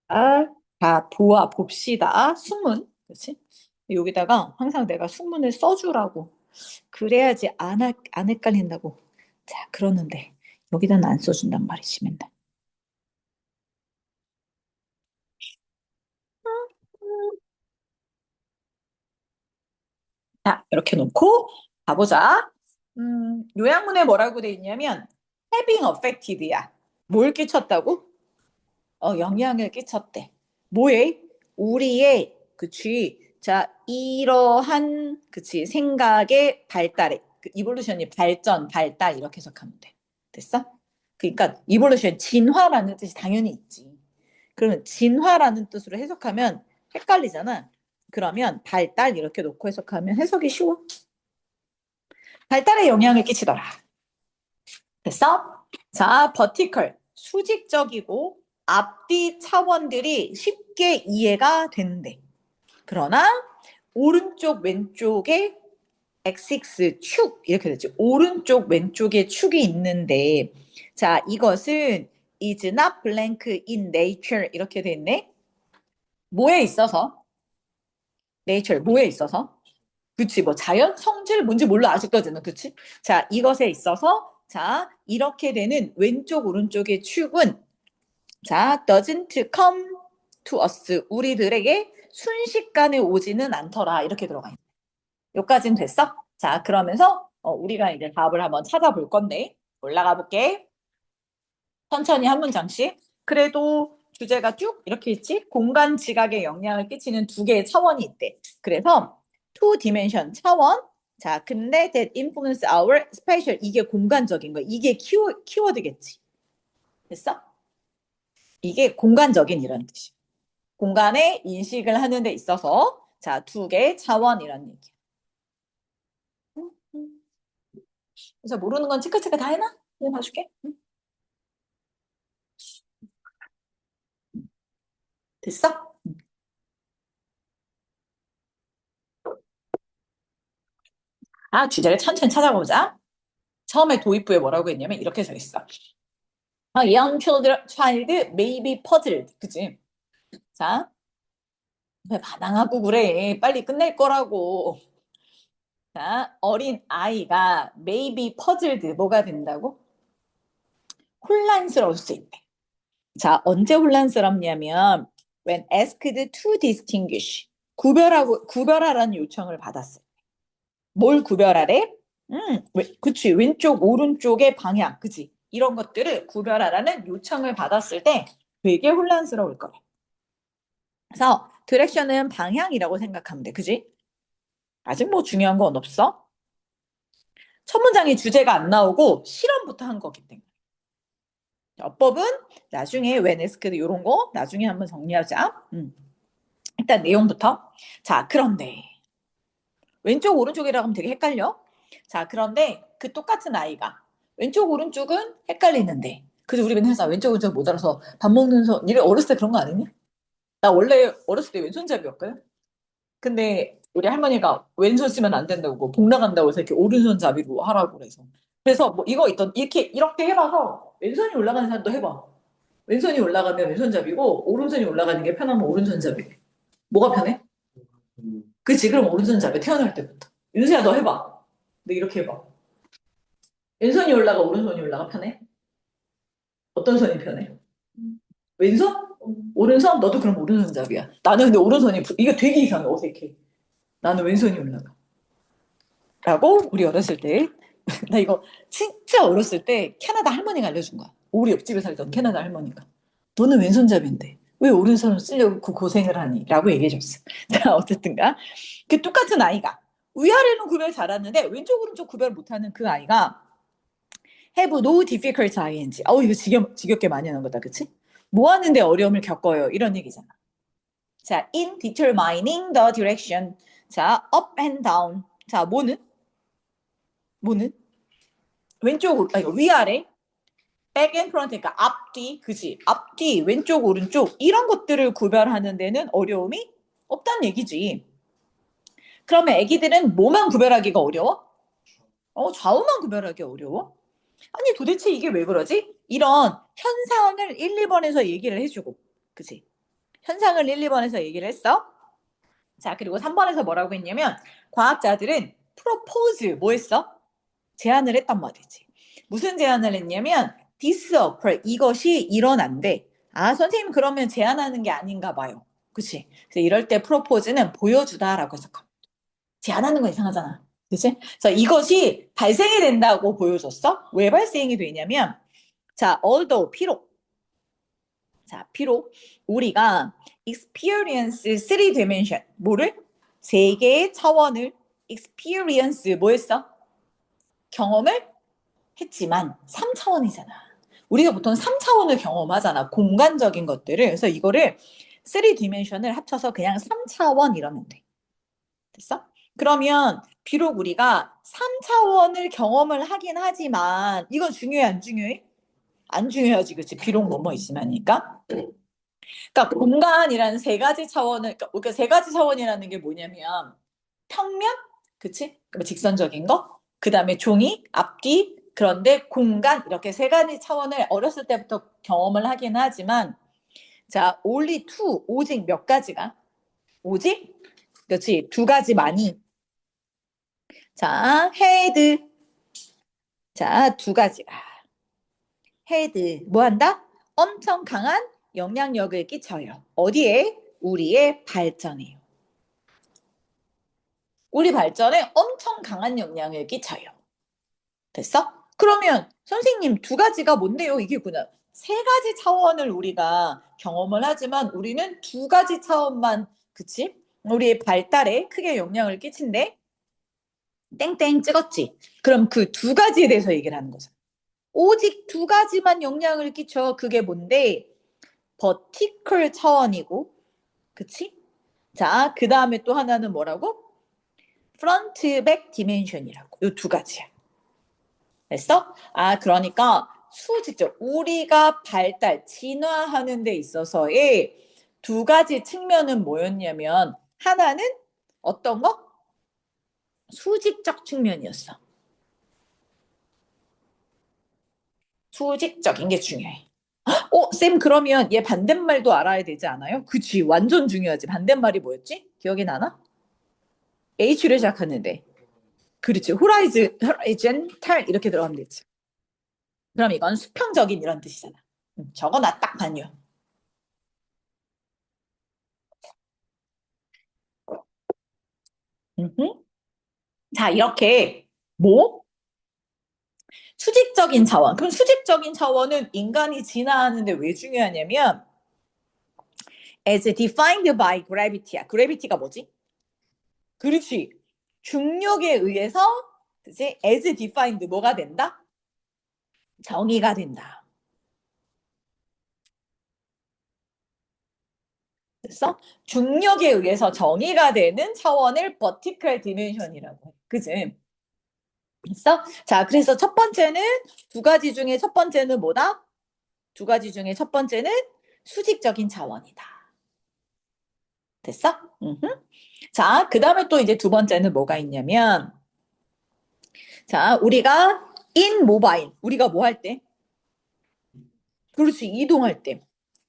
자, 봅시다. 순문. 그치? 여기다가 항상 내가 순문을 써주라고. 그래야지 안 헷갈린다고. 자, 그러는데 여기다는 안 써준단 말이지, 맨날. 자, 이렇게 놓고 가보자. 요약문에 뭐라고 돼 있냐면 having affected야. 뭘 끼쳤다고? 영향을 끼쳤대. 뭐에? 우리의 그치. 자, 이러한 그치 생각의 발달에 이볼루션이 발달 이렇게 해석하면 돼. 됐어? 그러니까 이볼루션 진화라는 뜻이 당연히 있지. 그러면 진화라는 뜻으로 해석하면 헷갈리잖아. 그러면 발달 이렇게 놓고 해석하면 해석이 쉬워. 발달에 영향을 끼치더라. 됐어? 자, 버티컬. 수직적이고 앞뒤 차원들이 쉽게 이해가 된대. 그러나 오른쪽 왼쪽에 엑식스 축 이렇게 되지. 오른쪽 왼쪽에 축이 있는데 자, 이것은 is not blank in nature 이렇게 돼 있네. 뭐에 있어서? nature 뭐에 있어서? 그치, 뭐 자연 성질 뭔지 몰라 아직까지는 그치? 자, 이것에 있어서 자 이렇게 되는 왼쪽 오른쪽의 축은 자 doesn't come to us 우리들에게 순식간에 오지는 않더라 이렇게 들어가 있네. 여기까지는 됐어? 자 그러면서 우리가 이제 답을 한번 찾아볼 건데 올라가 볼게. 천천히 한 문장씩. 그래도 주제가 쭉 이렇게 있지? 공간 지각에 영향을 끼치는 두 개의 차원이 있대. 그래서 two dimension 차원. 자, 근데 that influence our spatial 이게 공간적인 거. 이게 키워드겠지. 됐어? 이게 공간적인 이런 뜻이. 공간의 인식을 하는 데 있어서 자, 두 개의 차원이라는 얘기야. 그래서 모르는 건 치크치크 다 해놔? 내가 봐줄게. 됐어? 주제를 천천히 찾아보자. 처음에 도입부에 뭐라고 했냐면 이렇게 써 있어. young child may be puzzled. 그치? 자, 왜 반항하고 그래? 빨리 끝낼 거라고. 자, 어린 아이가 may be puzzled 뭐가 된다고? 혼란스러울 수 있대. 자, 언제 혼란스럽냐면 when asked to distinguish 구별하라는 요청을 받았어. 뭘 구별하래? 그치. 왼쪽, 오른쪽의 방향, 그치. 이런 것들을 구별하라는 요청을 받았을 때 되게 혼란스러울 거야. 그래서 디렉션은 방향이라고 생각하면 돼. 그지? 아직 뭐 중요한 건 없어. 첫 문장에 주제가 안 나오고 실험부터 한 거기 때문에. 어법은 나중에 when asked 이런 거 나중에 한번 정리하자. 일단 내용부터. 자, 그런데 왼쪽 오른쪽이라고 하면 되게 헷갈려. 자, 그런데 그 똑같은 아이가 왼쪽 오른쪽은 헷갈리는데 그래서 우리 맨날 항상 왼쪽 오른쪽 못 알아서 밥 먹는 손 니네 어렸을 때 그런 거 아니냐? 나 원래 어렸을 때 왼손잡이였거든. 근데 우리 할머니가 왼손 쓰면 안 된다고 복 나간다고 해서 이렇게 오른손잡이로 하라고 그래서 그래서 뭐 이거 있던 이렇게 해봐서 왼손이 올라가는 사람도 해봐. 왼손이 올라가면 왼손잡이고 오른손이 올라가는 게 편하면 오른손잡이. 뭐가 편해? 그치 그럼 오른손잡이 태어날 때부터. 윤수야 너 해봐. 너 이렇게 해봐. 왼손이 올라가 오른손이 올라가 편해? 어떤 손이 편해? 왼손? 오른손? 너도 그럼 오른손잡이야. 나는 근데 오른손이 이거 되게 이상해 어색해. 나는 왼손이 올라가. 라고 우리 어렸을 때 나 이거 진짜 어렸을 때 캐나다 할머니가 알려준 거야. 우리 옆집에 살던 캐나다 할머니가. 너는 왼손잡이인데 왜 오른손을 쓰려고 그 고생을 하니? 라고 얘기해줬어. 자, 어쨌든가. 그 똑같은 아이가 위아래는 구별 잘하는데 왼쪽 오른쪽 구별 못하는 그 아이가 have no difficult ing. 이거 지겹게 많이 하는 거다. 그치? 뭐 하는데 어려움을 겪어요. 이런 얘기잖아. 자, in determining the direction. 자, up and down. 자, 뭐는? 왼쪽, 아니, 위아래, back and front, 그러니까 앞뒤, 그지? 앞뒤, 왼쪽, 오른쪽, 이런 것들을 구별하는 데는 어려움이 없다는 얘기지. 그러면 애기들은 뭐만 구별하기가 어려워? 좌우만 구별하기 어려워? 아니, 도대체 이게 왜 그러지? 이런 현상을 1, 2번에서 얘기를 해주고, 그지? 현상을 1, 2번에서 얘기를 했어. 자, 그리고 3번에서 뭐라고 했냐면 과학자들은 프로포즈 뭐 했어? 제안을 했단 말이지. 무슨 제안을 했냐면 this occur 이것이 일어난대. 아, 선생님 그러면 제안하는 게 아닌가 봐요. 그치? 그래서 이럴 때 프로포즈는 보여주다라고 해석합니다. 제안하는 건 이상하잖아. 그치? 그래서 이것이 발생이 된다고 보여줬어? 왜 발생이 되냐면 자, although 비록 우리가 experience 3 dimension 뭐를? 세 개의 차원을 experience 뭐 했어? 경험을 했지만 3차원이잖아. 우리가 보통 3차원을 경험하잖아. 공간적인 것들을. 그래서 이거를 3 dimension을 합쳐서 그냥 3차원 이러면 돼. 됐어? 그러면 비록 우리가 3차원을 경험을 하긴 하지만 이건 중요해 안 중요해? 안 중요하지. 그치? 비록 뭐뭐 있으면니까. 그러니까 공간이라는 세 가지 차원을 그러니까 세 가지 차원이라는 게 뭐냐면 평면, 그치? 직선적인 거, 그 다음에 종이, 앞뒤, 그런데 공간 이렇게 세 가지 차원을 어렸을 때부터 경험을 하긴 하지만 자, only two 오직 몇 가지가? 오직 그렇지 두 가지만이 자, 헤드 자, 두 가지가 헤드 뭐 한다? 엄청 강한 영향력을 끼쳐요. 어디에? 우리의 발전이에요. 우리 발전에 엄청 강한 영향을 끼쳐요. 됐어? 그러면 선생님 두 가지가 뭔데요? 이게구나. 세 가지 차원을 우리가 경험을 하지만 우리는 두 가지 차원만 그치? 우리의 발달에 크게 영향을 끼친대. 땡땡 찍었지. 그럼 그 두 가지에 대해서 얘기를 하는 거죠. 오직 두 가지만 영향을 끼쳐. 그게 뭔데? 버티컬 차원이고 그치? 자, 그 다음에 또 하나는 뭐라고? 프런트 백 디멘션이라고. 이 두 가지야. 됐어? 아, 그러니까 수직적 우리가 발달, 진화하는 데 있어서의 두 가지 측면은 뭐였냐면 하나는 어떤 거? 수직적 측면이었어. 수직적인 게 중요해. 쌤 그러면 얘 반대말도 알아야 되지 않아요? 그치, 완전 중요하지. 반대말이 뭐였지? 기억이 나나? H를 시작하는데. 그렇지. 호라이즌탈 이렇게 들어가면 되지. 그럼 이건 수평적인 이런 뜻이잖아. 저거 나 딱 반요. 자, 이렇게 뭐? 수직적인 차원. 그럼 수직적인 차원은 인간이 진화하는데 왜 중요하냐면 as defined by gravity야. gravity가 뭐지? 그렇지. 중력에 의해서 그치? as defined 뭐가 된다? 정의가 된다. 됐어? 중력에 의해서 정의가 되는 차원을 vertical dimension이라고 해. 그치? 됐어? 자, 그래서 첫 번째는 두 가지 중에 첫 번째는 뭐다? 두 가지 중에 첫 번째는 수직적인 차원이다. 됐어? 자, 그 다음에 또 이제 두 번째는 뭐가 있냐면, 자, 우리가 in mobile, 우리가 뭐 할 때? 그렇지, 이동할 때.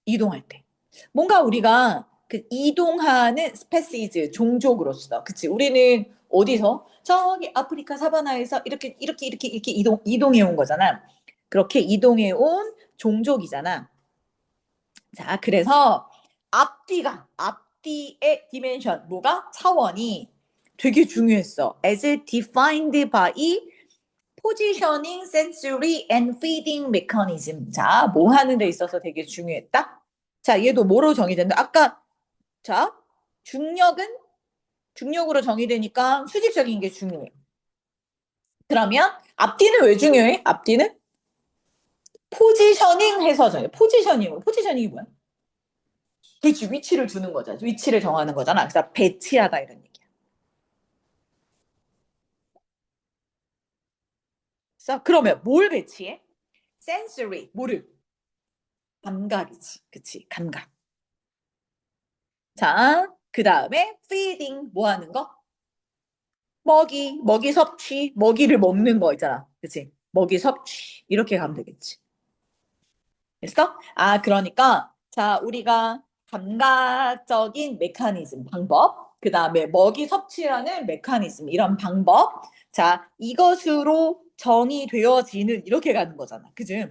이동할 때. 뭔가 우리가 그 이동하는 스페시즈, 종족으로서. 그치, 우리는 어디서? 저기 아프리카 사바나에서 이렇게 이동해 온 거잖아. 그렇게 이동해 온 종족이잖아. 자, 그래서 앞뒤의 디멘션, 뭐가? 차원이 되게 중요했어. as defined by positioning, sensory and feeding mechanism. 자, 뭐 하는 데 있어서 되게 중요했다? 자, 얘도 뭐로 정의된다? 아까, 자, 중력으로 정의되니까 수직적인 게 중요해. 그러면 앞뒤는 왜 중요해? 앞뒤는? 포지셔닝 해서 정해. 포지셔닝이 뭐야? 그렇지, 위치를 두는 거잖아. 위치를 정하는 거잖아. 그래서 배치하다 이런 얘기야. 그래서 그러면 뭘 배치해? sensory, 뭐를? 감각이지. 그치, 감각. 자, 그 다음에 feeding, 뭐 하는 거? 먹이 섭취, 먹이를 먹는 거 있잖아. 그치? 먹이 섭취. 이렇게 가면 되겠지. 됐어? 아, 그러니까, 자, 우리가 감각적인 메커니즘, 방법. 그 다음에 먹이 섭취라는 메커니즘, 이런 방법. 자, 이것으로 정의되어지는, 이렇게 가는 거잖아. 그지?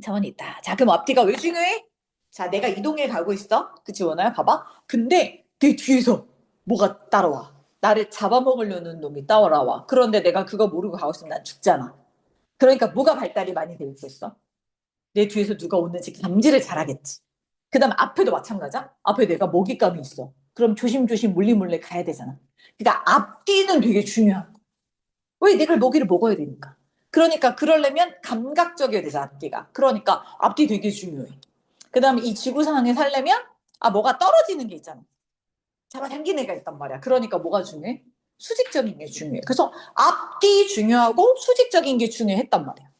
차원이 있다. 자, 그럼 앞뒤가 왜 중요해? 자, 내가 이동해 가고 있어. 그치, 원아야? 봐봐. 근데 내 뒤에서 뭐가 따라와. 나를 잡아먹으려는 놈이 따라와. 그런데 내가 그거 모르고 가고 있으면 난 죽잖아. 그러니까 뭐가 발달이 많이 돼 있겠어? 내 뒤에서 누가 오는지 감지를 잘하겠지. 그 다음 앞에도 마찬가지야. 앞에 내가 먹잇감이 있어. 그럼 조심조심 몰래 가야 되잖아. 그러니까 앞뒤는 되게 중요한 거. 왜 내가 먹이를 먹어야 되니까. 그러니까 그러려면 감각적이어야 되잖아, 앞뒤가. 그러니까 앞뒤 되게 중요해. 그 다음에 이 지구상에 살려면 뭐가 떨어지는 게 있잖아. 잡아당긴 애가 있단 말이야. 그러니까 뭐가 중요해? 수직적인 게 중요해. 그래서 앞뒤 중요하고 수직적인 게 중요했단 말이야.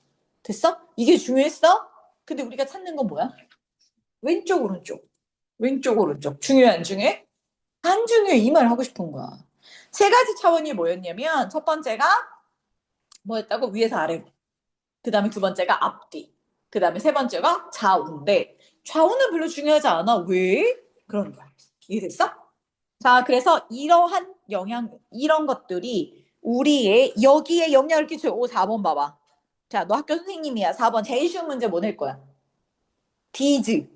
됐어? 이게 중요했어? 근데 우리가 찾는 건 뭐야? 왼쪽, 오른쪽. 왼쪽, 오른쪽. 중요해, 안 중요해? 안 중요해. 이 말 하고 싶은 거야. 세 가지 차원이 뭐였냐면, 첫 번째가 뭐였다고? 위에서 아래로. 그 다음에 두 번째가 앞뒤. 그 다음에 세 번째가 좌우인데, 좌우는 별로 중요하지 않아. 왜? 그런 거야. 이해됐어? 자, 그래서 이러한 영향, 이런 것들이 우리의 여기에 영향을 끼쳐요. 오, 4번 봐봐. 자, 너 학교 선생님이야. 4번 제일 쉬운 문제 뭐 낼 거야? 디즈.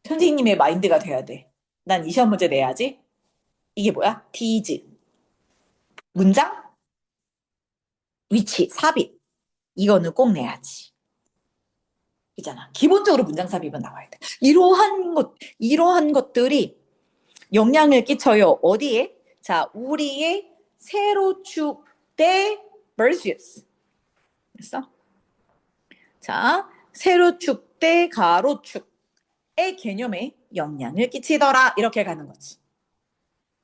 선생님의 마인드가 돼야 돼. 난 이 시험 문제 내야지. 이게 뭐야? 디즈. 문장, 위치, 삽입. 이거는 꼭 내야지. 있잖아. 기본적으로 문장 삽입은 나와야 돼. 이러한 것들이 영향을 끼쳐요. 어디에? 자, 우리의 세로축 대 versus. 됐어? 자, 세로축 대 가로축의 개념에 영향을 끼치더라. 이렇게 가는 거지.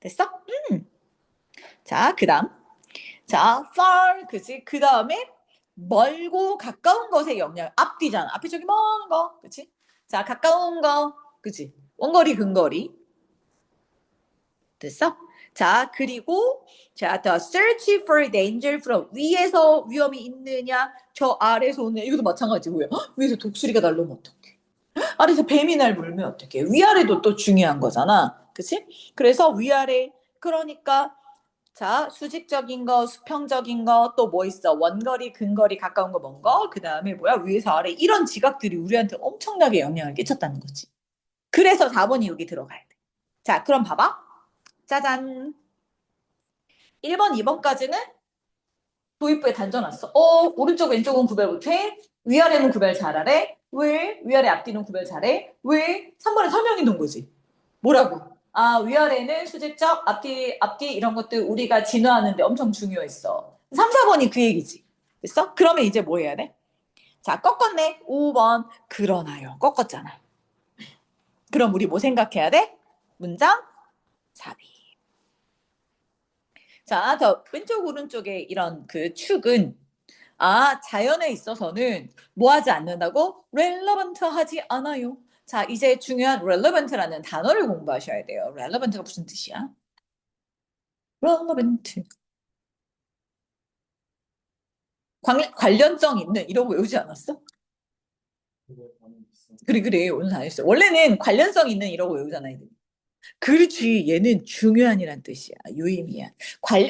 됐어? 자, 그 다음. 자, far, 그치? 그 다음에 멀고 가까운 것에 영향, 앞뒤잖아. 앞이 저기 먼 거, 그치? 자, 가까운 거, 그치? 원거리, 근거리. 됐어? 자, 그리고, 자, the search for danger from, 위에서 위험이 있느냐, 저 아래에서 오느냐, 이것도 마찬가지고요. 위에서 독수리가 날라오면 어떡해? 아래에서 뱀이 날 물면 어떡해? 위아래도 또 중요한 거잖아. 그치? 그래서 위아래, 그러니까, 자, 수직적인 거, 수평적인 거, 또 뭐 있어? 원거리, 근거리, 가까운 거, 먼 거, 그 다음에 뭐야? 위에서 아래. 이런 지각들이 우리한테 엄청나게 영향을 끼쳤다는 거지. 그래서 4번이 여기 들어가야 돼. 자, 그럼 봐봐. 짜잔. 1번, 2번까지는 도입부에 단정났어. 오른쪽, 왼쪽은 구별 못해? 위아래는 구별 잘하래? 왜? 위아래, 앞뒤는 구별 잘해? 왜? 3번에 설명해 놓은 거지. 뭐라고? 위아래는 수직적, 앞뒤 이런 것들 우리가 진화하는데 엄청 중요했어. 3, 4번이 그 얘기지. 됐어? 그러면 이제 뭐 해야 돼? 자, 꺾었네. 5번. 그러나요. 꺾었잖아. 그럼 우리 뭐 생각해야 돼? 문장 삽입. 자, 더 왼쪽 오른쪽에 이런 그 축은 자연에 있어서는 뭐 하지 않는다고? relevant 하지 않아요. 자, 이제 중요한 relevant라는 단어를 공부하셔야 돼요. relevant가 무슨 뜻이야? relevant. 관련성 있는 이러고 외우지 않았어? 그래. 오늘 다 했어. 원래는 관련성 있는 이러고 외우잖아, 애들. 그렇지. 얘는 중요한이란 뜻이야. 유의미한.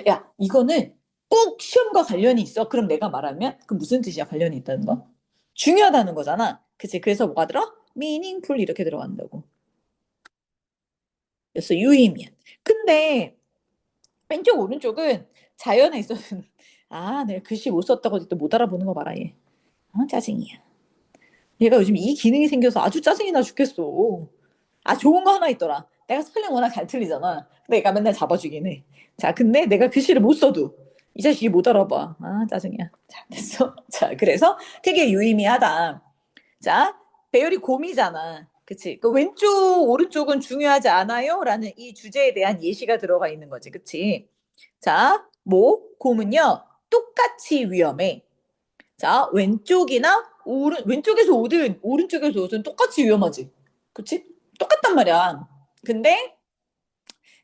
야, 이거는 꼭 시험과 관련이 있어. 그럼 내가 말하면 그 무슨 뜻이야? 관련이 있다는 거? 중요하다는 거잖아. 그치? 그래서 뭐가 들어? meaningful 이렇게 들어간다고. 그래서 유의미한. 근데 왼쪽 오른쪽은 자연에 있어서는 내가 글씨 못 썼다고 또 못 알아보는 거 봐라 얘. 짜증이야. 얘가 요즘 이 기능이 생겨서 아주 짜증이 나 죽겠어. 좋은 거 하나 있더라. 내가 스펠링 워낙 잘 틀리잖아. 근데 얘가 맨날 잡아주긴 해. 자, 근데 내가 글씨를 못 써도 이 자식이 못 알아봐. 짜증이야. 자, 됐어. 자, 그래서 되게 유의미하다. 자, 배열이 곰이잖아. 그치? 그 왼쪽, 오른쪽은 중요하지 않아요? 라는 이 주제에 대한 예시가 들어가 있는 거지. 그치? 자, 곰은요, 똑같이 위험해. 자, 왼쪽에서 오든, 오른쪽에서 오든 똑같이 위험하지. 그치? 똑같단 말이야. 근데,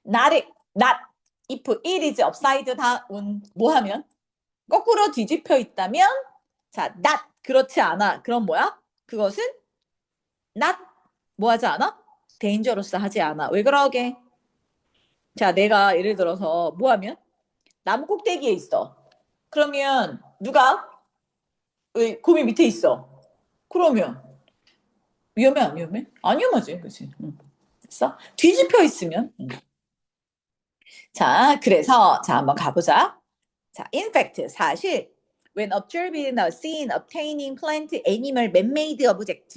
not, if it is upside down, 뭐 하면? 거꾸로 뒤집혀 있다면, 자, not, 그렇지 않아. 그럼 뭐야? 그것은 not 뭐 하지 않아? dangerous 하지 않아. 왜 그러게? 자, 내가 예를 들어서 뭐 하면? 나무 꼭대기에 있어. 그러면 누가? 왜 곰이 밑에 있어? 그러면 위험해 안 위험해? 안 위험하지, 그치? 응. 됐어? 뒤집혀 있으면. 응. 자, 그래서 자 한번 가보자. 자, in fact 사실 when observing a scene obtaining plant, animal, man-made object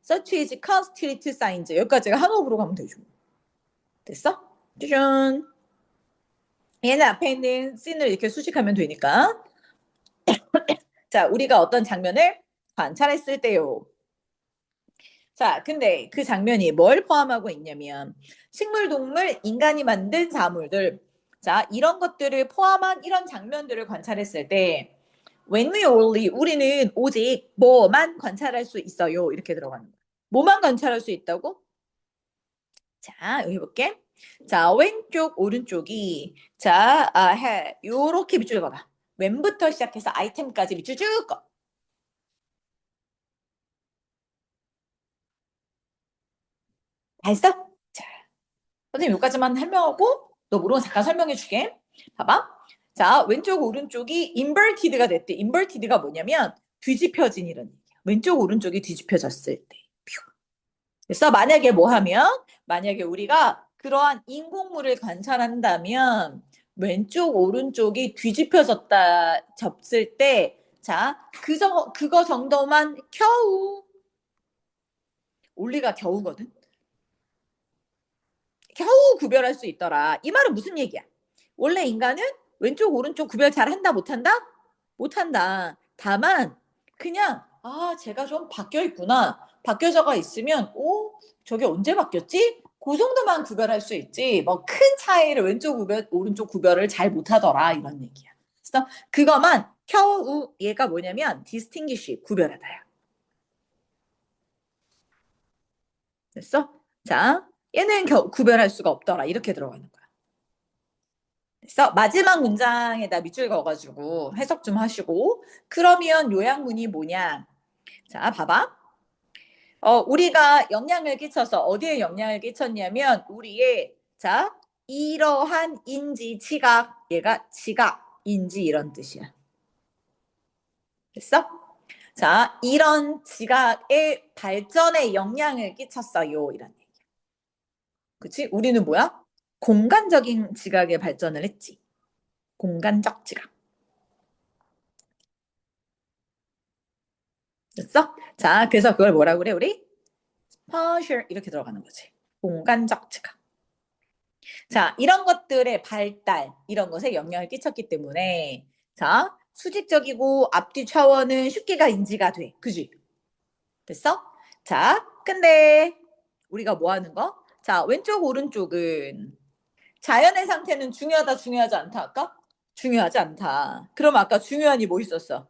such as constitute signs 여기까지가 한호흡으로 가면 되죠. 됐어? 쭈쭝. 얘는 앞에 있는 씬을 이렇게 수식하면 되니까. 자, 우리가 어떤 장면을 관찰했을 때요. 자, 근데 그 장면이 뭘 포함하고 있냐면 식물, 동물, 인간이 만든 사물들. 자, 이런 것들을 포함한 이런 장면들을 관찰했을 때 when we only 우리는 오직 뭐만 관찰할 수 있어요. 이렇게 들어가는 거야. 뭐만 관찰할 수 있다고? 자, 여기 볼게. 자, 왼쪽, 오른쪽이 자, 요렇게 밑줄 봐봐. 왼부터 시작해서 아이템까지 밑줄 쭉 거. 다 했어? 자, 선생님 여기까지만 설명하고 너 모르면 잠깐 설명해 줄게. 봐봐. 자, 왼쪽 오른쪽이 inverted가 됐대. inverted가 뭐냐면 뒤집혀진 이런 얘기야. 왼쪽 오른쪽이 뒤집혀졌을 때. 그래서 만약에 뭐 하면 만약에 우리가 그러한 인공물을 관찰한다면 왼쪽 오른쪽이 뒤집혀졌다 접을 때 자, 그거 정도만 겨우 올리가 겨우거든. 겨우 구별할 수 있더라. 이 말은 무슨 얘기야? 원래 인간은 왼쪽 오른쪽 구별 잘한다 못한다? 못한다. 다만 그냥 제가 좀 바뀌어 있구나. 바뀌어져가 있으면 저게 언제 바뀌었지? 그 정도만 구별할 수 있지. 뭐 큰 차이를 왼쪽 구별 오른쪽 구별을 잘 못하더라 이런 얘기야. 그래서 그거만 겨우 얘가 뭐냐면 distinguish 구별하다야. 됐어? 자, 얘는 구별할 수가 없더라. 이렇게 들어가는 거야. 그래서 마지막 문장에다 밑줄 그어가지고 해석 좀 하시고 그러면 요약문이 뭐냐? 자, 봐봐. 우리가 영향을 끼쳐서 어디에 영향을 끼쳤냐면 우리의 자 이러한 인지 지각 얘가 지각 인지 이런 뜻이야. 됐어? 자, 이런 지각의 발전에 영향을 끼쳤어요. 이런 얘기. 그치? 우리는 뭐야? 공간적인 지각의 발전을 했지. 공간적 지각. 됐어? 자, 그래서 그걸 뭐라고 그래, 우리? 스파셜 이렇게 들어가는 거지. 공간적 지각. 자, 이런 것들의 발달, 이런 것에 영향을 끼쳤기 때문에 자, 수직적이고 앞뒤 차원은 쉽게가 인지가 돼. 그지? 됐어? 자, 근데 우리가 뭐 하는 거? 자, 왼쪽 오른쪽은 자연의 상태는 중요하다 중요하지 않다 할까? 중요하지 않다. 그럼 아까 중요한이 뭐 있었어?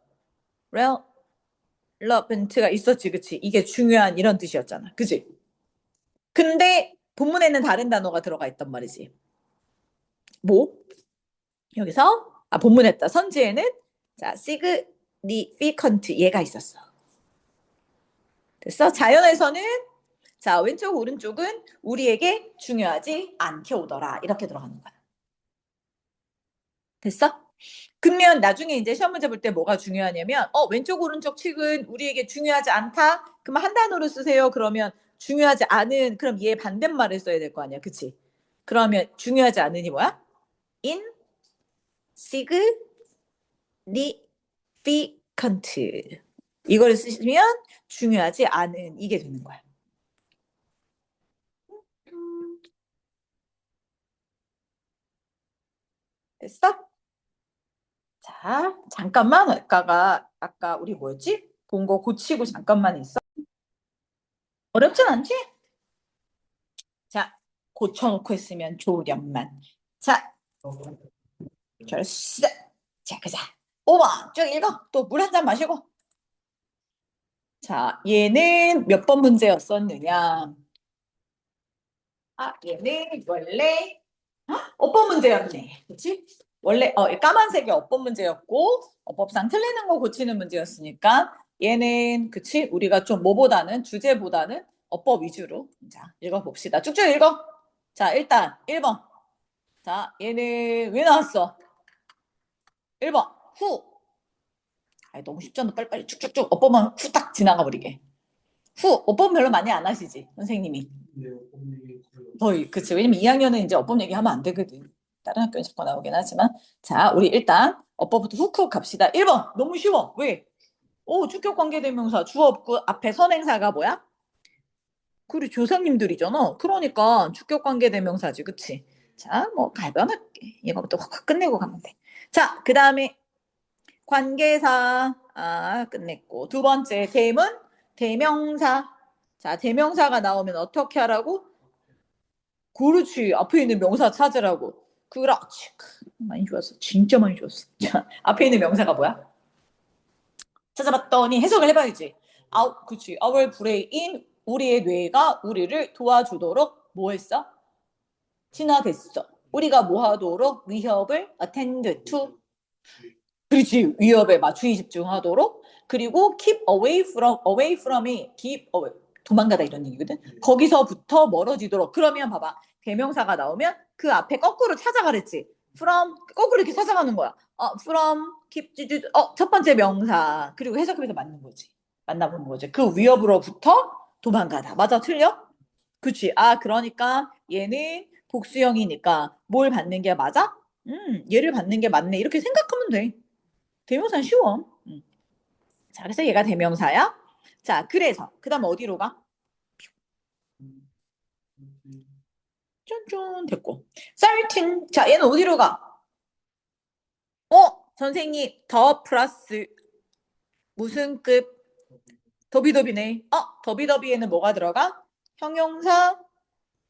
relevant가 있었지, 그치? 이게 중요한 이런 뜻이었잖아, 그치? 근데 본문에는 다른 단어가 들어가 있단 말이지. 뭐? 여기서 본문에 있다. 선지에는 자, significant 얘가 있었어. 됐어? 자연에서는 자, 왼쪽 오른쪽은 우리에게 중요하지 않게 오더라. 이렇게 들어가는 거야. 됐어? 그러면 나중에 이제 시험 문제 볼 때 뭐가 중요하냐면 왼쪽 오른쪽 측은 우리에게 중요하지 않다. 그러면 한 단어로 쓰세요. 그러면 중요하지 않은 그럼 얘 반대말을 써야 될 거 아니야. 그치? 그러면 중요하지 않으니 뭐야? insignificant 이걸 쓰시면 중요하지 않은 이게 되는 거야. 됐어? 자, 잠깐만 아까 우리 뭐였지? 본 거 고치고 잠깐만 있어. 어렵진 않지? 자, 고쳐놓고 있으면 좋으련만. 자, 절세. 자, 그자. 5번 쭉 읽어. 또 물 한 잔 마시고. 자, 얘는 몇 번 문제였었느냐? 얘는 원래 어법 문제였네. 그치? 원래 까만색이 어법 문제였고 어법상 틀리는 거 고치는 문제였으니까 얘는 그치? 우리가 좀 뭐보다는 주제보다는 어법 위주로. 자, 읽어봅시다. 쭉쭉 읽어. 자, 일단 1번. 자, 얘는 왜 나왔어? 1번. 후. 아이, 너무 쉽잖아. 빨리빨리 쭉쭉쭉. 어법만 후딱 지나가 버리게. 후. 어법 별로 많이 안 하시지, 선생님이. 거의, 그치. 왜냐면 2학년은 이제 어법 얘기하면 안 되거든. 다른 학교는 자꾸 나오긴 하지만. 자, 우리 일단 어법부터 훅훅 갑시다. 1번. 너무 쉬워. 왜? 오, 주격 관계대명사. 주어 없고 앞에 선행사가 뭐야? 그리 조상님들이잖아. 그러니까 주격 관계대명사지. 그치? 자, 뭐 가변할게. 이거부터 확 끝내고 가면 돼. 자, 그 다음에 관계사. 아, 끝냈고. 두 번째, 대문, 대명사. 자, 대명사가 나오면 어떻게 하라고? 그렇지. 앞에 있는 명사 찾으라고. 그렇지. 많이 좋았어. 진짜 많이 좋았어. 자, 앞에 있는 명사가 뭐야? 찾아봤더니 해석을 해봐야지. 그치. Our brain, 우리의 뇌가 우리를 도와주도록 뭐 했어? 진화됐어. 우리가 뭐 하도록? 위협을 attend to. 그렇지. 위협에 주의 집중하도록. 그리고 keep away from이 keep away. 도망가다 이런 얘기거든. 거기서부터 멀어지도록. 그러면 봐봐. 대명사가 나오면 그 앞에 거꾸로 찾아가랬지. from 거꾸로 이렇게 찾아가는 거야. from keep 첫 번째 명사. 그리고 해석해서 맞는 거지. 만나보는 거지. 그 위협으로부터 도망가다. 맞아? 틀려? 그치. 그러니까 얘는 복수형이니까 뭘 받는 게 맞아? 얘를 받는 게 맞네. 이렇게 생각하면 돼. 대명사는 쉬워. 자, 그래서 얘가 대명사야. 자, 그래서 그 다음 어디로 가? 쫀쫀 됐고. certain. 자, 얘는 어디로 가? 선생님 더 플러스 무슨 급? 더비더비네. 더비더비에는 뭐가 들어가? 형용사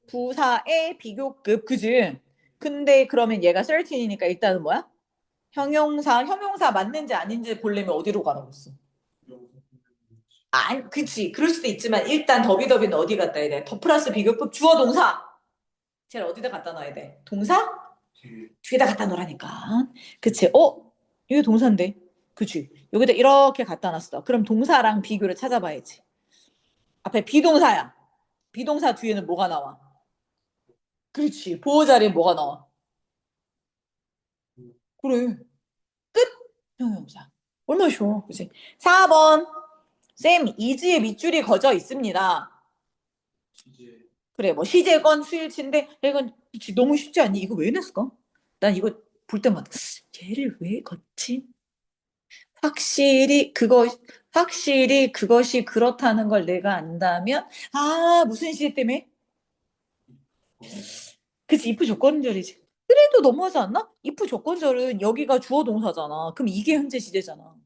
부사의 비교급. 그지? 근데 그러면 얘가 certain이니까 일단은 뭐야? 형용사 맞는지 아닌지 보려면 어디로 가라고 했어? 그치. 그럴 수도 있지만 일단 더비더비는 어디 갖다 해야 돼? 더 플러스 비교급 주어 동사. 쟤를 어디다 갖다 놔야 돼? 동사? 뒤에다 갖다 놓으라니까. 그치. 이게 동사인데. 그치. 여기다 이렇게 갖다 놨어. 그럼 동사랑 비교를 찾아봐야지. 앞에 비동사야. 비동사 뒤에는 뭐가 나와? 그렇지. 보호 자리에 뭐가 나와? 그래. 끝. 형용사. 얼마나 쉬워. 그치. 4번. 쌤, 이즈의 밑줄이 거져 있습니다. 그래, 뭐 시제건 수일치인데 이건 너무 쉽지 않니? 이거 왜 냈을까? 난 이거 볼 때마다 얘를 왜 걷지? 확실히 그것이 그렇다는 걸 내가 안다면 무슨 시제 때문에? 그치, if 조건절이지. 그래도 너무하지 않나? if 조건절은 여기가 주어 동사잖아. 그럼 이게 현재 시제잖아.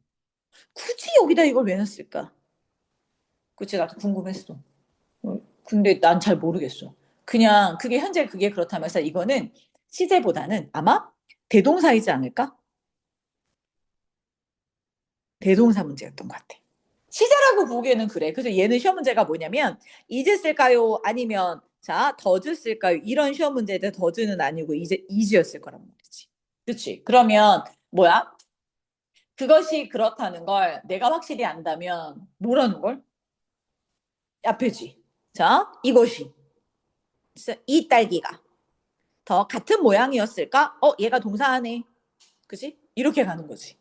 굳이 여기다 이걸 왜 놨을까? 그치, 나도 궁금했어. 근데 난 잘 모르겠어. 그냥 그게 현재 그게 그렇다면서 이거는 시제보다는 아마 대동사이지 않을까? 대동사 문제였던 것 같아. 시제라고 보기에는 그래. 그래서 얘는 시험 문제가 뭐냐면 이즈 쓸까요? 아니면 더즈 쓸까요? 이런 시험 문제에 대해 더즈는 아니고 이즈였을 거란 말이지. 그렇지? 그러면 뭐야? 그것이 그렇다는 걸 내가 확실히 안다면 뭐라는 걸? 앞에지. 자, 이것이. 이 딸기가 더 같은 모양이었을까? 얘가 동사하네. 그지? 이렇게 가는 거지.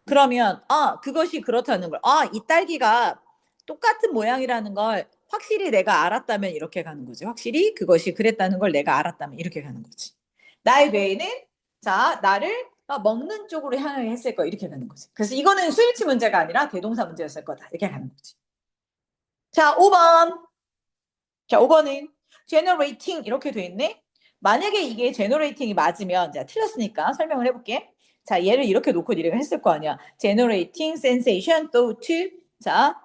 그러면 그것이 그렇다는 걸. 이 딸기가 똑같은 모양이라는 걸 확실히 내가 알았다면 이렇게 가는 거지. 확실히 그것이 그랬다는 걸 내가 알았다면 이렇게 가는 거지. 나의 뇌는 나를 먹는 쪽으로 향하게 했을 거야. 이렇게 가는 거지. 그래서 이거는 수일치 문제가 아니라 대동사 문제였을 거다. 이렇게 가는 거지. 자, 5번. 자, 5번은 generating 이렇게 돼 있네. 만약에 이게 generating이 맞으면 틀렸으니까 설명을 해볼게. 자, 얘를 이렇게 놓고 니네가 했을 거 아니야. generating sensation, thought,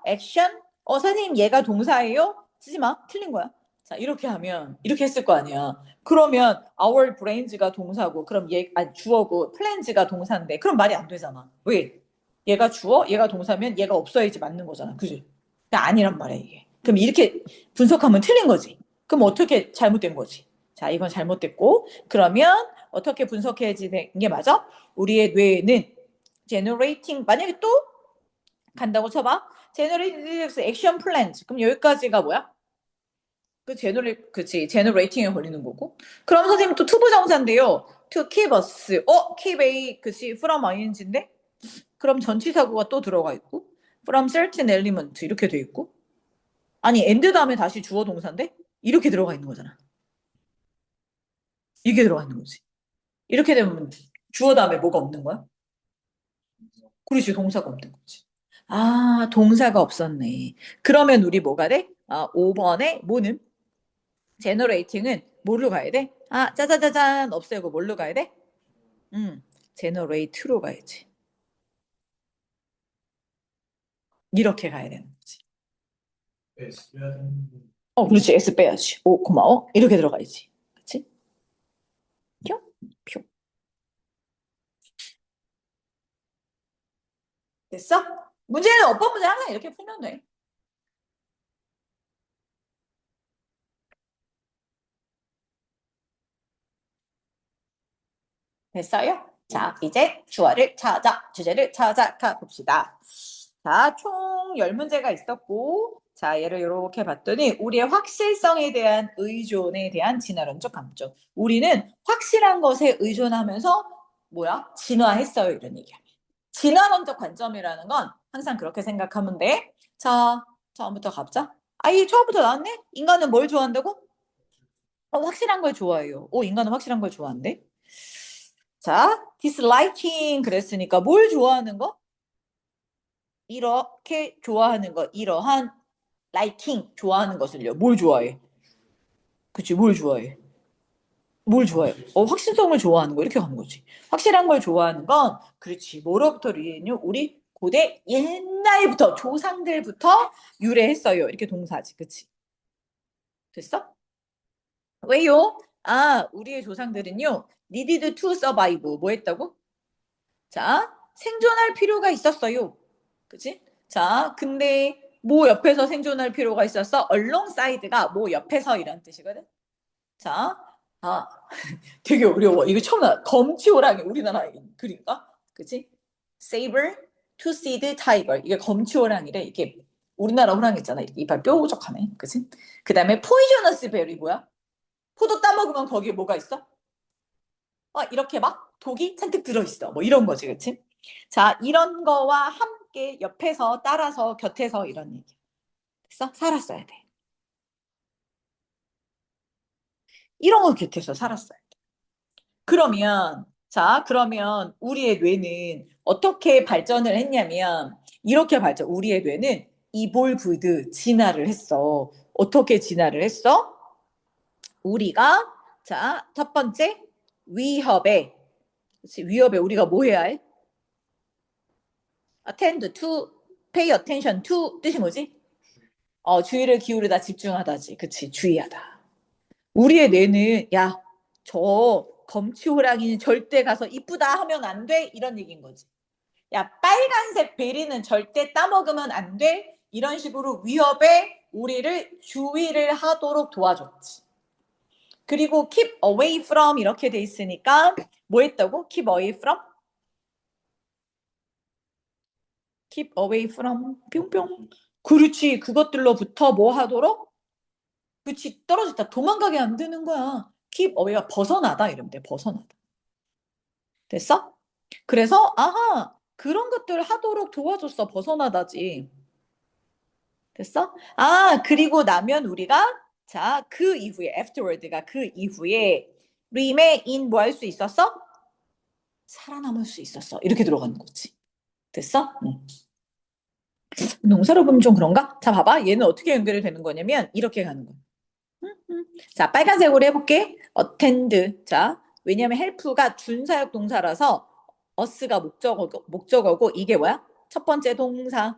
action. 선생님 얘가 동사예요? 쓰지 마. 틀린 거야. 자, 이렇게 하면 이렇게 했을 거 아니야. 그러면 our brains가 동사고 그럼 주어고 plans가 동사인데 그럼 말이 안 되잖아. 왜? 얘가 주어, 얘가 동사면 얘가 없어야지 맞는 거잖아. 그지? 아니란 말이야, 이게. 그럼 이렇게 분석하면 틀린 거지. 그럼 어떻게 잘못된 거지? 자, 이건 잘못됐고 그러면 어떻게 분석해야지 된 게 맞아? 우리의 뇌는 generating 만약에 또 간다고 쳐봐. generating action plans. 그럼 여기까지가 뭐야? 그치, 제너레이팅에 걸리는 거고. 그럼 선생님 또 투부정사인데요. to keep us. keep a, 그치, from ing인데? 그럼 전치사구가 또 들어가 있고. from certain element 이렇게 돼 있고. 아니, and 다음에 다시 주어 동사인데? 이렇게 들어가 있는 거잖아. 이게 들어가 있는 거지. 이렇게 되면 주어 다음에 뭐가 없는 거야? 그렇지, 동사가 없는 거지. 아, 동사가 없었네. 그러면 우리 뭐가 돼? 5번에 뭐는? 제너레이팅은 뭘로 가야 돼? 짜자자잔 없애고 뭘로 가야 돼? 제너레이트로 가야지. 이렇게 가야 되는 거지. 그렇지. S 빼야지. 오, 고마워. 이렇게 들어가야지. 그치? 표? 표. 됐어? 문제는 어법 문제 항상 이렇게 풀면 돼. 됐어요? 자, 이제 주제를 찾아 가봅시다. 자, 총 10문제가 있었고, 자, 얘를 이렇게 봤더니, 우리의 확실성에 대한 의존에 대한 진화론적 감점. 우리는 확실한 것에 의존하면서, 진화했어요. 이런 얘기야. 진화론적 관점이라는 건 항상 그렇게 생각하면 돼. 자, 처음부터 가보자. 이 처음부터 나왔네? 인간은 뭘 좋아한다고? 확실한 걸 좋아해요. 인간은 확실한 걸 좋아한대. 자, disliking 그랬으니까 뭘 좋아하는 거? 이렇게 좋아하는 거, 이러한 liking 좋아하는 것을요. 뭘 좋아해? 그치, 뭘 좋아해? 뭘 좋아해? 확실성을 좋아하는 거 이렇게 가는 거지. 확실한 걸 좋아하는 건 그렇지. 뭐로부터 유래했냐? 우리 고대 옛날부터 조상들부터 유래했어요. 이렇게 동사지, 그치? 됐어? 왜요? 우리의 조상들은요. needed to survive 뭐 했다고? 자, 생존할 필요가 있었어요. 그치? 자, 근데 뭐 옆에서 생존할 필요가 있었어? alongside가 뭐 옆에서 이런 뜻이거든. 자, 되게 어려워. 이거 처음 나. 검치호랑이 우리나라 글인가? 그치? saber, two-seed tiger. 이게 검치호랑이래. 이게 우리나라 호랑이 있잖아. 이빨 뾰족하네. 그치? 그 다음에 poisonous berry 뭐야? 포도 따먹으면 거기에 뭐가 있어? 이렇게 막 독이 잔뜩 들어있어. 뭐 이런 거지, 그치? 자, 이런 거와 함께 옆에서 따라서 곁에서 이런 얘기. 됐어? 살았어야 돼. 이런 거 곁에서 살았어야 돼. 그러면 우리의 뇌는 어떻게 발전을 했냐면 이렇게 우리의 뇌는 이볼브드 진화를 했어. 어떻게 진화를 했어? 우리가 첫 번째 위협에 우리가 뭐 해야 해? attend to, pay attention to 뜻이 뭐지? 주의를 기울이다 집중하다지. 그치? 주의하다. 우리의 뇌는 저 검치호랑이는 절대 가서 이쁘다 하면 안 돼. 이런 얘기인 거지. 빨간색 베리는 절대 따먹으면 안 돼. 이런 식으로 위협에 우리를 주의를 하도록 도와줬지. 그리고 keep away from 이렇게 돼 있으니까 뭐 했다고? keep away from? keep away from 뿅뿅. 그렇지. 그것들로부터 뭐 하도록? 그렇지. 떨어졌다. 도망가게 안 되는 거야. keep away가 벗어나다 이러면 돼. 벗어나다. 됐어? 그래서 그런 것들 하도록 도와줬어. 벗어나다지. 됐어? 그리고 나면 우리가 그 이후에 afterward가 그 이후에 remain 뭐 할 수 있었어? 살아남을 수 있었어. 이렇게 들어가는 거지. 됐어? 응. 농사로 보면 좀 그런가? 자, 봐봐. 얘는 어떻게 연결이 되는 거냐면 이렇게 가는 거야. 자, 빨간색으로 해볼게. attend. 자, 왜냐면 help가 준사역 동사라서 us가 목적어고 이게 뭐야? 첫 번째 동사.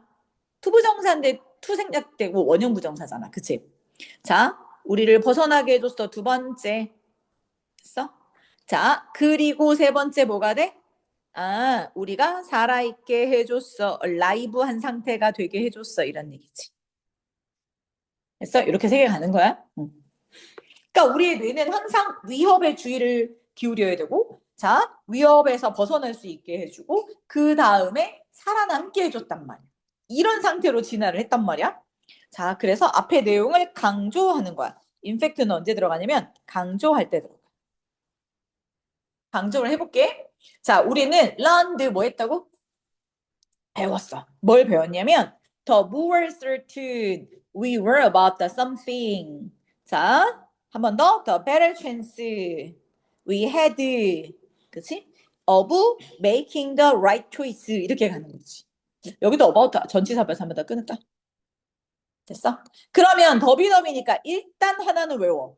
투부정사인데 투 생략되고 원형 부정사잖아. 그치? 자, 우리를 벗어나게 해줬어. 두 번째. 됐어? 자, 그리고 세 번째 뭐가 돼? 우리가 살아있게 해줬어. 라이브한 상태가 되게 해줬어. 이런 얘기지. 됐어? 이렇게 세 개 가는 거야. 응. 그러니까 우리의 뇌는 항상 위협에 주의를 기울여야 되고, 위협에서 벗어날 수 있게 해주고, 그 다음에 살아남게 해줬단 말이야. 이런 상태로 진화를 했단 말이야. 자, 그래서 앞에 내용을 강조하는 거야. 인팩트는 언제 들어가냐면 강조할 때 들어가. 강조를 해볼게. 자, 우리는 learned 뭐 했다고? 배웠어. 뭘 배웠냐면 the more certain we were about the something. 자, 한 번 더. the better chance we had. 그치? of making the right choice. 이렇게 가는 거지. 여기도 about 전치사변사 한번 더 끊을까? 됐어? 그러면 더비더비니까 일단 하나는 외워.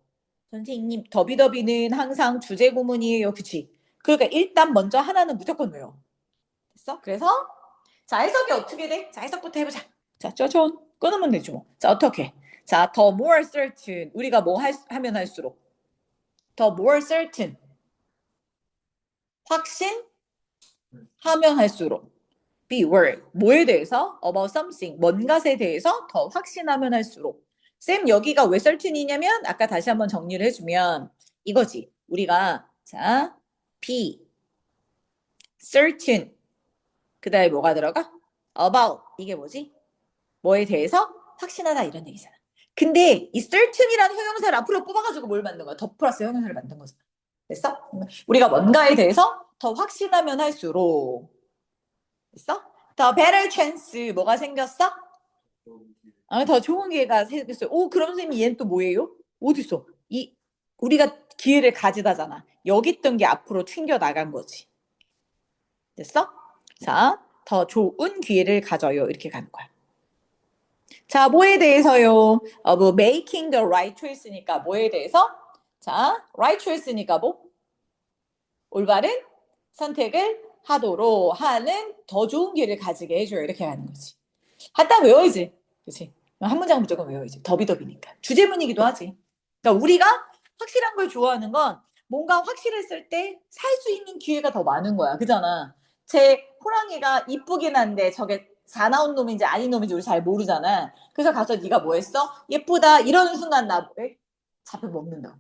선생님, 더비더비는 항상 주제 구문이에요. 그치? 그러니까 일단 먼저 하나는 무조건 외워. 됐어? 그래서 자, 해석이 어떻게 돼? 자, 해석부터 해보자. 자, 짜잔. 끊으면 되죠. 뭐. 자, 어떻게? 자, the more certain. 우리가 뭐 하면 할수록. the more certain. 확신하면 할수록. be were. 뭐에 대해서? about something. 뭔가에 대해서 더 확신하면 할수록. 쌤, 여기가 왜 certain이냐면, 아까 다시 한번 정리를 해주면, 이거지. 우리가, 자, be certain. 그 다음에 뭐가 들어가? about. 이게 뭐지? 뭐에 대해서 확신하다 이런 얘기잖아. 근데 이 certain이라는 형용사를 앞으로 뽑아가지고 뭘 만든 거야? 더 플러스 형용사를 만든 거잖아. 됐어? 우리가 뭔가에 대해서 더 확신하면 할수록 됐어? 더 better chance 뭐가 생겼어? 더 좋은 기회가 생겼어요. 오, 그럼 선생님 얘는 또 뭐예요? 어딨어? 우리가 기회를 가지다잖아. 여기 있던 게 앞으로 튕겨 나간 거지. 됐어? 자, 더 좋은 기회를 가져요. 이렇게 가는 거야. 자, 뭐에 대해서요? of making the right choice니까 뭐에 대해서? 자, right choice니까 뭐? 올바른 선택을 하도록 하는 더 좋은 기회를 가지게 해줘요. 이렇게 하는 거지. 한단 외워야지. 그치? 한 문장 무조건 외워야지. 더비더비니까. 주제문이기도 하지. 그러니까 우리가 확실한 걸 좋아하는 건 뭔가 확실했을 때 살 수 있는 기회가 더 많은 거야. 그잖아. 제 호랑이가 이쁘긴 한데 저게 사나운 놈인지 아닌 놈인지 우리 잘 모르잖아. 그래서 가서 네가 뭐 했어? 예쁘다 이러는 순간 나 뭐해? 잡혀 먹는다.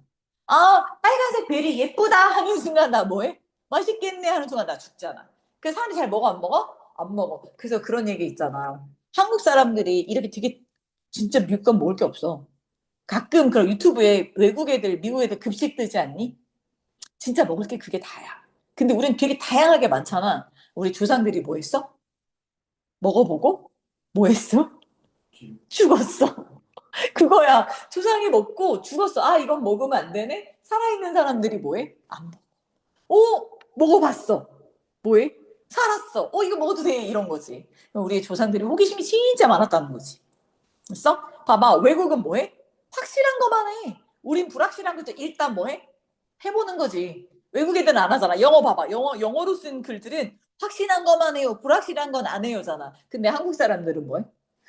아, 빨간색 베리 예쁘다 하는 순간 나 뭐해? 맛있겠네 하는 순간 나 죽잖아. 그 사람이 잘 먹어 안 먹어? 안 먹어. 그래서 그런 얘기 있잖아. 한국 사람들이 이렇게 되게 진짜 미국 가면 먹을 게 없어. 가끔 그런 유튜브에 외국 애들, 미국 애들 급식 뜨지 않니? 진짜 먹을 게 그게 다야. 근데 우린 되게 다양하게 많잖아. 우리 조상들이 뭐 했어? 먹어보고 뭐 했어? 죽었어. 그거야. 조상이 먹고 죽었어. 아, 이건 먹으면 안 되네? 살아있는 사람들이 뭐해? 안 먹어. 먹어봤어. 뭐해? 살았어. 이거 먹어도 돼. 이런 거지. 우리 조상들이 호기심이 진짜 많았다는 거지. 됐어? 봐봐. 외국은 뭐해? 확실한 것만 해. 우린 불확실한 것도 일단 뭐해? 해보는 거지. 외국 애들은 안 하잖아. 영어 봐봐. 영어로 쓴 글들은 확실한 것만 해요. 불확실한 건 안 해요잖아. 근데 한국 사람들은 뭐해?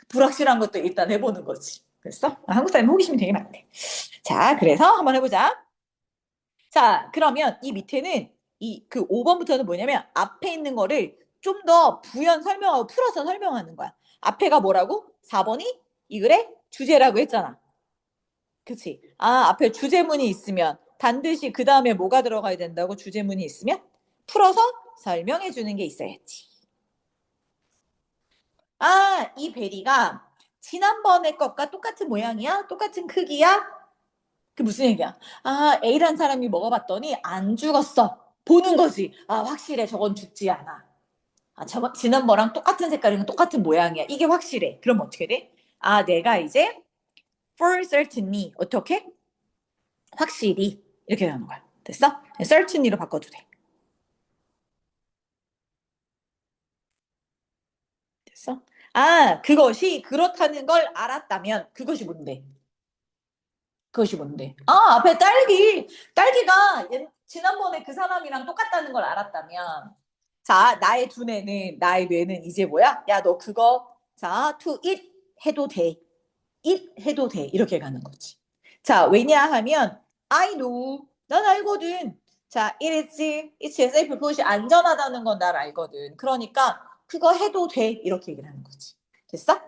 불확실한 것도 일단 해보는 거지. 됐어? 한국 사람은 호기심이 되게 많대. 자, 그래서 한번 해보자. 자, 그러면 이 밑에는 그 5번부터는 뭐냐면 앞에 있는 거를 좀 더 부연 설명하고 풀어서 설명하는 거야. 앞에가 뭐라고? 4번이 이 글의 주제라고 했잖아. 그치? 아, 앞에 주제문이 있으면 반드시 그 다음에 뭐가 들어가야 된다고? 주제문이 있으면 풀어서 설명해 주는 게 있어야지. 아, 이 베리가 지난번에 것과 똑같은 모양이야? 똑같은 크기야? 그 무슨 얘기야? 아, A란 사람이 먹어봤더니 안 죽었어. 보는 거지. 아, 확실해. 저건 죽지 않아. 아, 지난번랑 똑같은 색깔이면 똑같은 모양이야. 이게 확실해. 그럼 어떻게 돼? 아, 내가 이제 for certainly 어떻게? 확실히 이렇게 되는 거야. 됐어? certainly로 바꿔도 돼. 됐어? 아, 그것이 그렇다는 걸 알았다면 그것이 뭔데? 그것이 뭔데? 아, 앞에 딸기가 지난번에 그 사람이랑 똑같다는 걸 알았다면 자, 나의 뇌는 이제 뭐야? 야, 너 그거 자, to eat 해도 돼. eat 해도 돼. 이렇게 가는 거지. 자, 왜냐하면 I know. 난 알거든. 자, it's safe. 그것이 안전하다는 건 날 알거든. 그러니까 그거 해도 돼. 이렇게 얘기를 하는 거지. 됐어?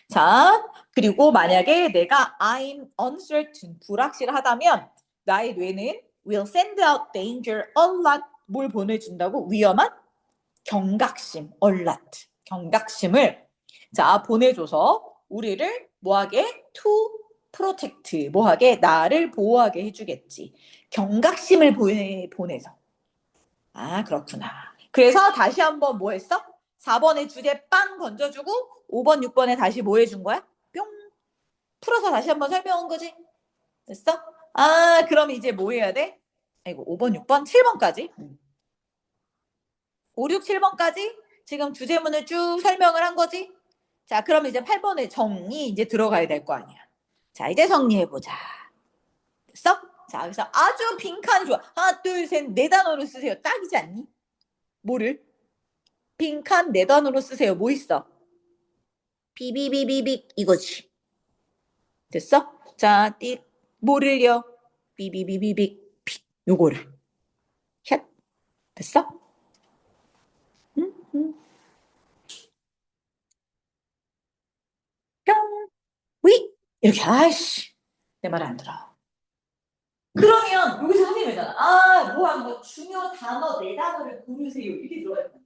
자, 그리고 만약에 내가 I'm uncertain, 불확실하다면 나의 뇌는 will send out danger alert. 뭘 보내준다고? 위험한 경각심, alert. 경각심을 자, 보내줘서 우리를 뭐하게? to 프로텍트 뭐하게 나를 보호하게 해주겠지. 경각심을 보내서. 아 그렇구나. 그래서 다시 한번 뭐 했어? 4번에 주제 빵 던져주고 5번 6번에 다시 뭐 해준 거야? 뿅 풀어서 다시 한번 설명한 거지. 됐어? 아 그럼 이제 뭐 해야 돼? 아이고 5번 6번 7번까지 5, 6, 7번까지 지금 주제문을 쭉 설명을 한 거지. 자 그럼 이제 8번에 정리 이제 들어가야 될 거 아니야. 자 이제 정리해보자. 됐어? 자 그래서 아주 빈칸 좋아. 하나 둘 셋 네 단어로 쓰세요. 딱이지 않니? 뭐를? 빈칸 네 단어로 쓰세요. 뭐 있어? 비비비비빅 이거지. 됐어? 자, 뭐를요? 비비비비빅 픽 요거를. 샷. 됐어? 응? 응. 뿅. 위. 이렇게 아이씨. 내 말 안 들어. 그러면 여기서 선생님이잖아. 아, 뭐 중요 단어 네 단어를 고르세요. 이렇게 들어가야 돼.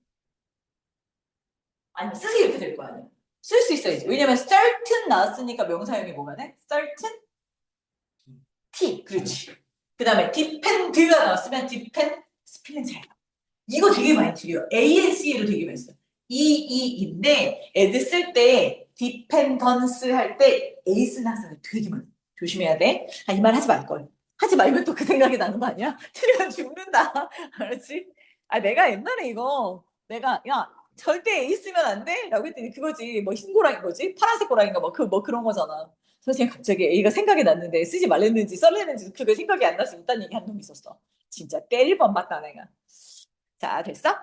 아니면 쓰세요 이렇게 될 거 아니야. 쓸 수 있어야지. 왜냐면 certain 나왔으니까 명사형이 뭐가 돼? certain T. 그렇지. 그 다음에 depend가 나왔으면 depend 스펠링 잘. 이거 되게 많이 틀려. ANC로 되게 많이 써. EE인데 애들 쓸 때 dependence 할 때 A 쓰는 학생들 되게 많아. 조심해야 돼. 아, 이 말 하지 말걸. 하지 말면 또 그 생각이 나는 거 아니야? 틀리면 죽는다. 알았지? 아, 내가 옛날에 이거 내가 야 절대 A 쓰면 안 돼? 라고 했더니 그거지. 뭐 흰 고랑이 뭐지? 파란색 고랑인가 뭐 그런 거잖아. 선생님 갑자기 A가 생각이 났는데 쓰지 말랬는지 썰랬는지 그게 생각이 안 나서 이딴 얘기 한 놈이 있었어. 진짜 때릴 뻔 봤다 내가. 자, 됐어?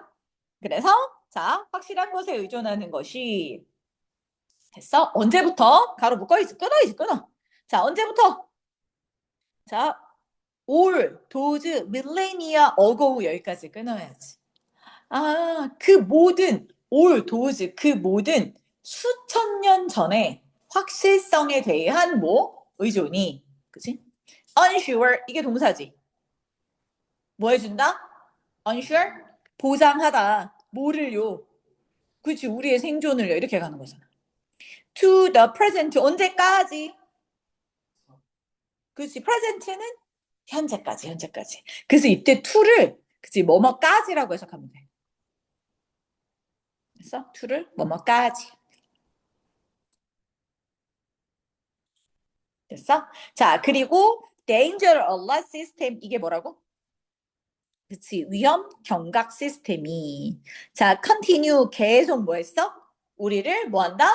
그래서 자, 확실한 것에 의존하는 것이 됐어? 언제부터? 가로 묶어야지, 끊어야지, 끊어. 자, 언제부터? 자, 올, 도즈, 밀레니아, 어거우 여기까지 끊어야지. 아, 그 모든 올, 도즈, 그 모든 수천 년 전에 확실성에 대한 뭐 의존이, 그치? unsure 이게 동사지. 뭐 해준다? unsure 보장하다. 뭐를요? 그치 우리의 생존을요 이렇게 가는 거잖아. To the present 언제까지? 그치 present는 현재까지. 그래서 이때 to를 그치 뭐뭐까지라고 해석하면 돼. 됐어? to를 뭐뭐까지. 됐어? 자 그리고 danger alert system 이게 뭐라고? 그치 위험 경각 시스템이 자 continue 계속 뭐 했어? 우리를 뭐 한다?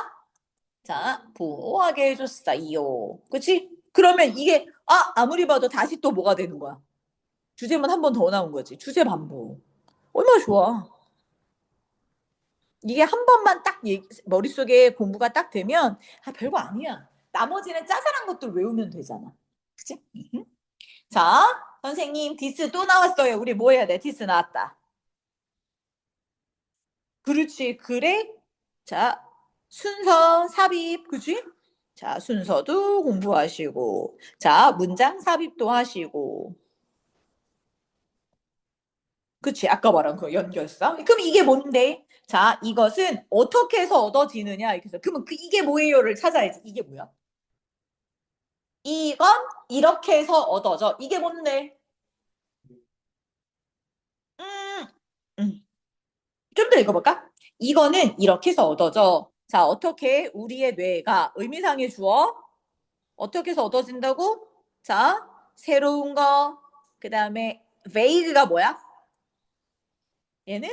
자, 보호하게 해줬어요. 그치? 그러면 이게, 아무리 봐도 다시 또 뭐가 되는 거야? 주제만 한 번 더 나온 거지. 주제 반복. 얼마나 좋아. 이게 한 번만 딱 머릿속에 공부가 딱 되면, 별거 아니야. 나머지는 짜잘한 것들 외우면 되잖아. 그치? 자, 선생님, 디스 또 나왔어요. 우리 뭐 해야 돼? 디스 나왔다. 그렇지. 그래? 자, 순서 삽입. 그치? 자, 순서도 공부하시고, 자, 문장 삽입도 하시고. 그치? 아까 말한 그 연결사. 그럼 이게 뭔데? 자, 이것은 어떻게 해서 얻어지느냐? 이렇게 해서. 그러면 이게 뭐예요를 찾아야지. 이게 뭐야? 이건 이렇게 해서 얻어져. 이게 뭔데? 음, 좀 더 읽어볼까? 이거는 이렇게 해서 얻어져. 자, 어떻게 우리의 뇌가 의미상의 주어? 어떻게 해서 얻어진다고? 자, 새로운 거. 그 다음에 vague가 뭐야? 얘는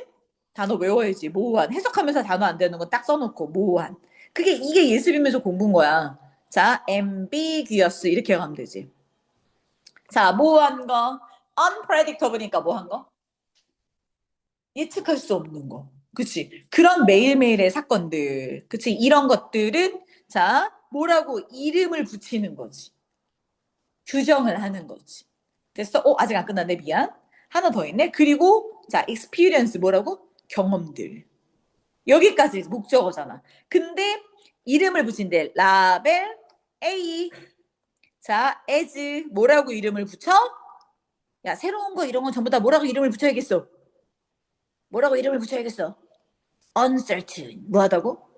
단어 외워야지. 모호한. 해석하면서 단어 안 되는 거 딱 써놓고 모호한. 이게 예습이면서 공부인 거야. 자, ambiguous 이렇게 가면 되지. 자, 모호한 거. unpredictable니까 뭐한 거? 예측할 수 없는 거. 그치? 그런 매일매일의 사건들. 그치? 이런 것들은 자, 뭐라고 이름을 붙이는 거지. 규정을 하는 거지. 됐어? 아직 안 끝났네. 미안. 하나 더 있네. 그리고 자, experience 뭐라고? 경험들. 여기까지 목적어잖아. 근데 이름을 붙인대. 라벨 A. 자, as 뭐라고 이름을 붙여? 야, 새로운 거 이런 건 전부 다 뭐라고 이름을 붙여야겠어? 뭐라고 이름을 붙여야겠어? uncertain. 뭐하다고?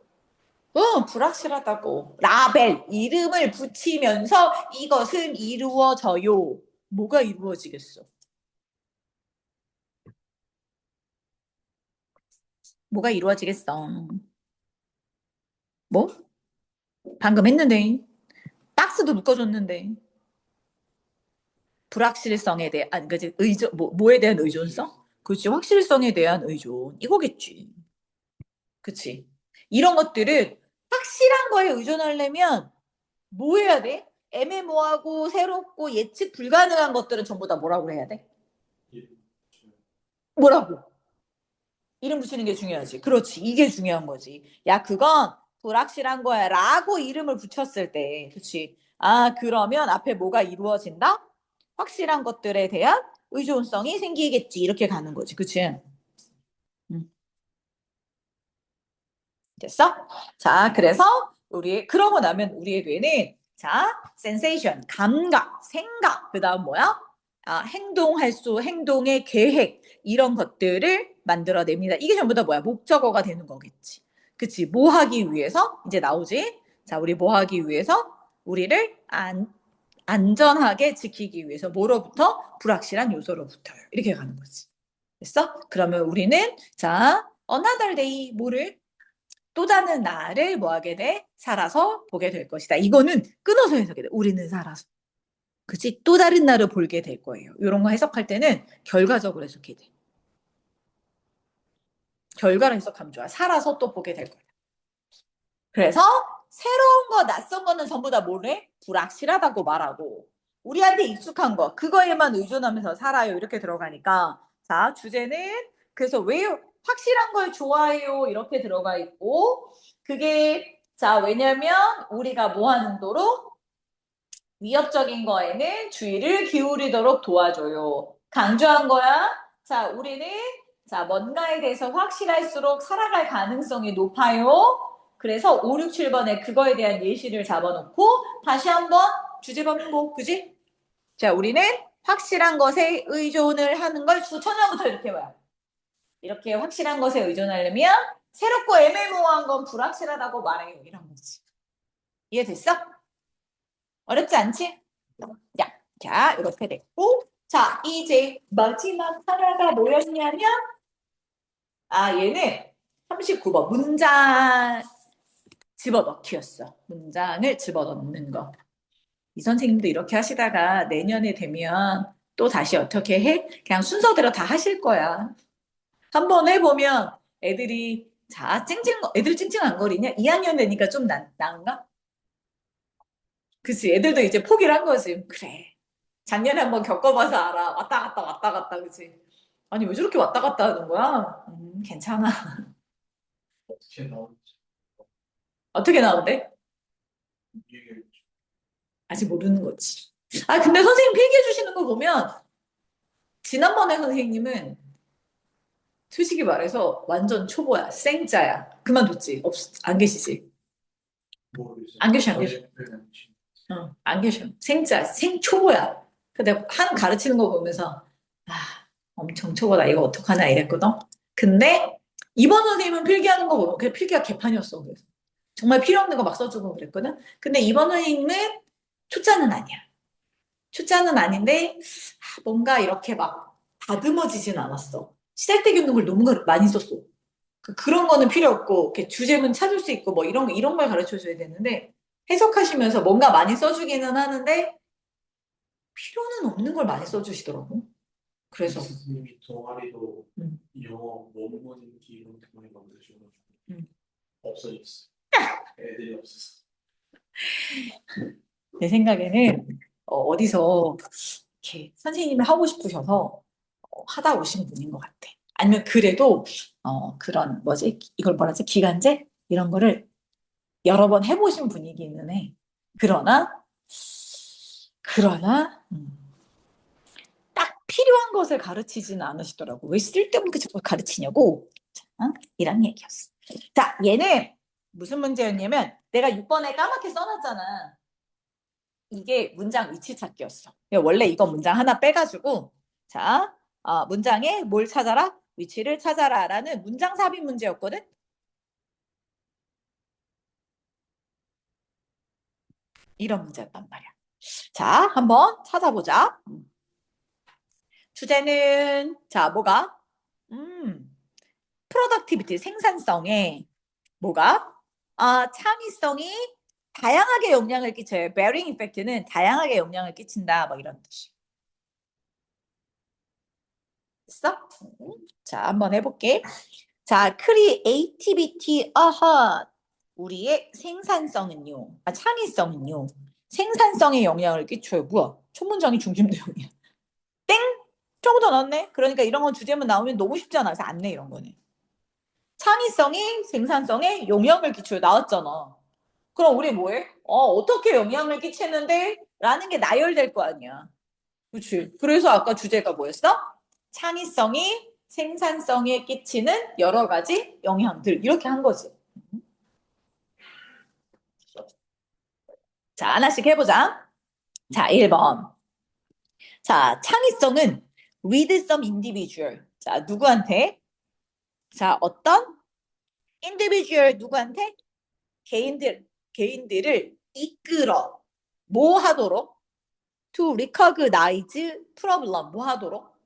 불확실하다고. 라벨, 이름을 붙이면서 이것은 이루어져요. 뭐가 이루어지겠어? 뭐가 이루어지겠어? 뭐? 방금 했는데. 박스도 묶어줬는데. 불확실성에 대한, 아니, 그지? 뭐에 대한 의존성? 그렇지. 확실성에 대한 의존. 이거겠지. 그치? 이런 것들은 확실한 거에 의존하려면 뭐 해야 돼? 애매모호하고 새롭고 예측 불가능한 것들은 전부 다 뭐라고 해야 돼? 뭐라고? 이름 붙이는 게 중요하지. 그렇지. 이게 중요한 거지. 야, 그건 불확실한 거야. 라고 이름을 붙였을 때. 그렇지. 아, 그러면 앞에 뭐가 이루어진다? 확실한 것들에 대한 의존성이 생기겠지. 이렇게 가는 거지. 그치? 음, 됐어? 자, 그래서 그러고 나면 우리의 뇌는 자, 센세이션, 감각, 생각, 그 다음 뭐야? 아, 행동의 계획, 이런 것들을 만들어냅니다. 이게 전부 다 뭐야? 목적어가 되는 거겠지. 그치? 뭐 하기 위해서? 이제 나오지? 자, 우리 뭐 하기 위해서? 우리를 안전하게 지키기 위해서 뭐로부터? 불확실한 요소로부터요. 이렇게 가는 거지. 됐어? 그러면 우리는 자, another day 뭐를? 또 다른 날을 뭐 하게 돼? 살아서 보게 될 것이다. 이거는 끊어서 해석이 돼. 우리는 살아서. 그치? 또 다른 날을 보게 될 거예요. 이런 거 해석할 때는 결과적으로 해석해야 돼. 결과를 해석하면 좋아. 살아서 또 보게 될 거야. 그래서 새로운 거, 낯선 거는 전부 다 뭐래? 불확실하다고 말하고 우리한테 익숙한 거, 그거에만 의존하면서 살아요. 이렇게 들어가니까 자, 주제는 그래서 왜 확실한 걸 좋아해요? 이렇게 들어가 있고 그게 자, 왜냐면 우리가 뭐 하는 도로? 위협적인 거에는 주의를 기울이도록 도와줘요. 강조한 거야. 자, 우리는 자, 뭔가에 대해서 확실할수록 살아갈 가능성이 높아요. 그래서 5, 6, 7번에 그거에 대한 예시를 잡아놓고 다시 한번 주제 번복, 그지? 자, 우리는 확실한 것에 의존을 하는 걸 초년부터 이렇게 봐요. 이렇게 확실한 것에 의존하려면 새롭고 애매모호한 건 불확실하다고 말해요. 이런 거지. 이해됐어? 어렵지 않지? 야, 자, 이렇게 됐고. 자, 이제 마지막 하나가 뭐였냐면, 아, 얘는 39번. 문장 집어넣기였어. 문장을 집어넣는 거. 이 선생님도 이렇게 하시다가 내년에 되면 또 다시 어떻게 해? 그냥 순서대로 다 하실 거야. 한번 해보면 애들이, 자, 애들 찡찡한거리냐? 2학년 되니까 좀 나은가? 그치, 애들도 이제 포기를 한 거지. 그래. 작년에 한번 겪어봐서 알아. 왔다 갔다 왔다 갔다 그치? 아니 왜 저렇게 왔다 갔다 하는 거야? 괜찮아. 어떻게 나올지 어떻게 나온대? 얘기해. 아직 모르는 거지. 아 근데 선생님 필기해 주시는 거 보면 지난번에 선생님은 솔직히 말해서 완전 초보야. 생짜야. 그만뒀지. 안 계시지? 모르겠어요. 안 계셔 안 계셔. 안 계셔. 생초보야. 근데 한 가르치는 거 보면서 아 엄청 초보다. 이거 어떡하나 이랬거든. 근데 이번 선생님은 필기하는 거 보면 그냥 필기가 개판이었어. 그래서 정말 필요 없는 거 막 써주고 그랬거든. 근데 이번 선생님은 초짜는 아니야. 초짜는 아닌데 뭔가 이렇게 막 다듬어지진 않았어. 시잘때 겪는 걸 너무 많이 썼어. 그런 거는 필요 없고 이렇게 주제문 찾을 수 있고 뭐 이런 걸 가르쳐 줘야 되는데 해석하시면서 뭔가 많이 써주기는 하는데 필요는 없는 걸 많이 써주시더라고. 그래서 교수님이 동아리도 음, 영어 원문 읽기 이런 동아리 만드셔가지고 음. 없어졌어. 애들이 없었어. 내 생각에는 어디서 이렇게 선생님이 하고 싶으셔서 하다 오신 분인 것 같아. 아니면 그래도 그런 뭐지 이걸 뭐라지 기간제 이런 거를 여러 번 해보신 분이기는 해. 그러나 딱 필요한 것을 가르치지는 않으시더라고. 왜 쓸데없는 게 자꾸 가르치냐고. 자, 이란 얘기였어. 자, 얘는 무슨 문제였냐면 내가 6번에 까맣게 써놨잖아. 이게 문장 위치 찾기였어. 원래 이거 문장 하나 빼가지고 자, 문장에 뭘 찾아라? 위치를 찾아라라는 문장 삽입 문제였거든. 이런 문제였단 말이야. 자, 한번 찾아보자. 주제는 자, 뭐가? 프로덕티비티 생산성에 뭐가? 창의성이 다양하게 영향을 끼쳐요. bearing effect는 다양하게 영향을 끼친다. 뭐 이런 뜻이. 됐어? 자, 한번 해볼게. 자, creativity, 우리의 생산성은요. 창의성은요. 생산성에 영향을 끼쳐요. 뭐야? 첫 문장이 중심 내용이야. 땡! 조금 더 넣었네? 그러니까 이런 건 주제문 나오면 너무 쉽잖아. 그래서 안 내, 이런 거는. 창의성이 생산성에 영향을 끼쳐요. 나왔잖아. 그럼 우리 뭐해? 어떻게 영향을 끼치는데? 라는 게 나열될 거 아니야. 그렇지. 그래서 아까 주제가 뭐였어? 창의성이 생산성에 끼치는 여러 가지 영향들. 이렇게 한 거지. 자, 하나씩 해보자. 자, 1번. 자, 창의성은 with some individual. 자, 누구한테? 자, 어떤 individual 누구한테? 개인들을 이끌어. 뭐 하도록? to recognize problem. 뭐 하도록?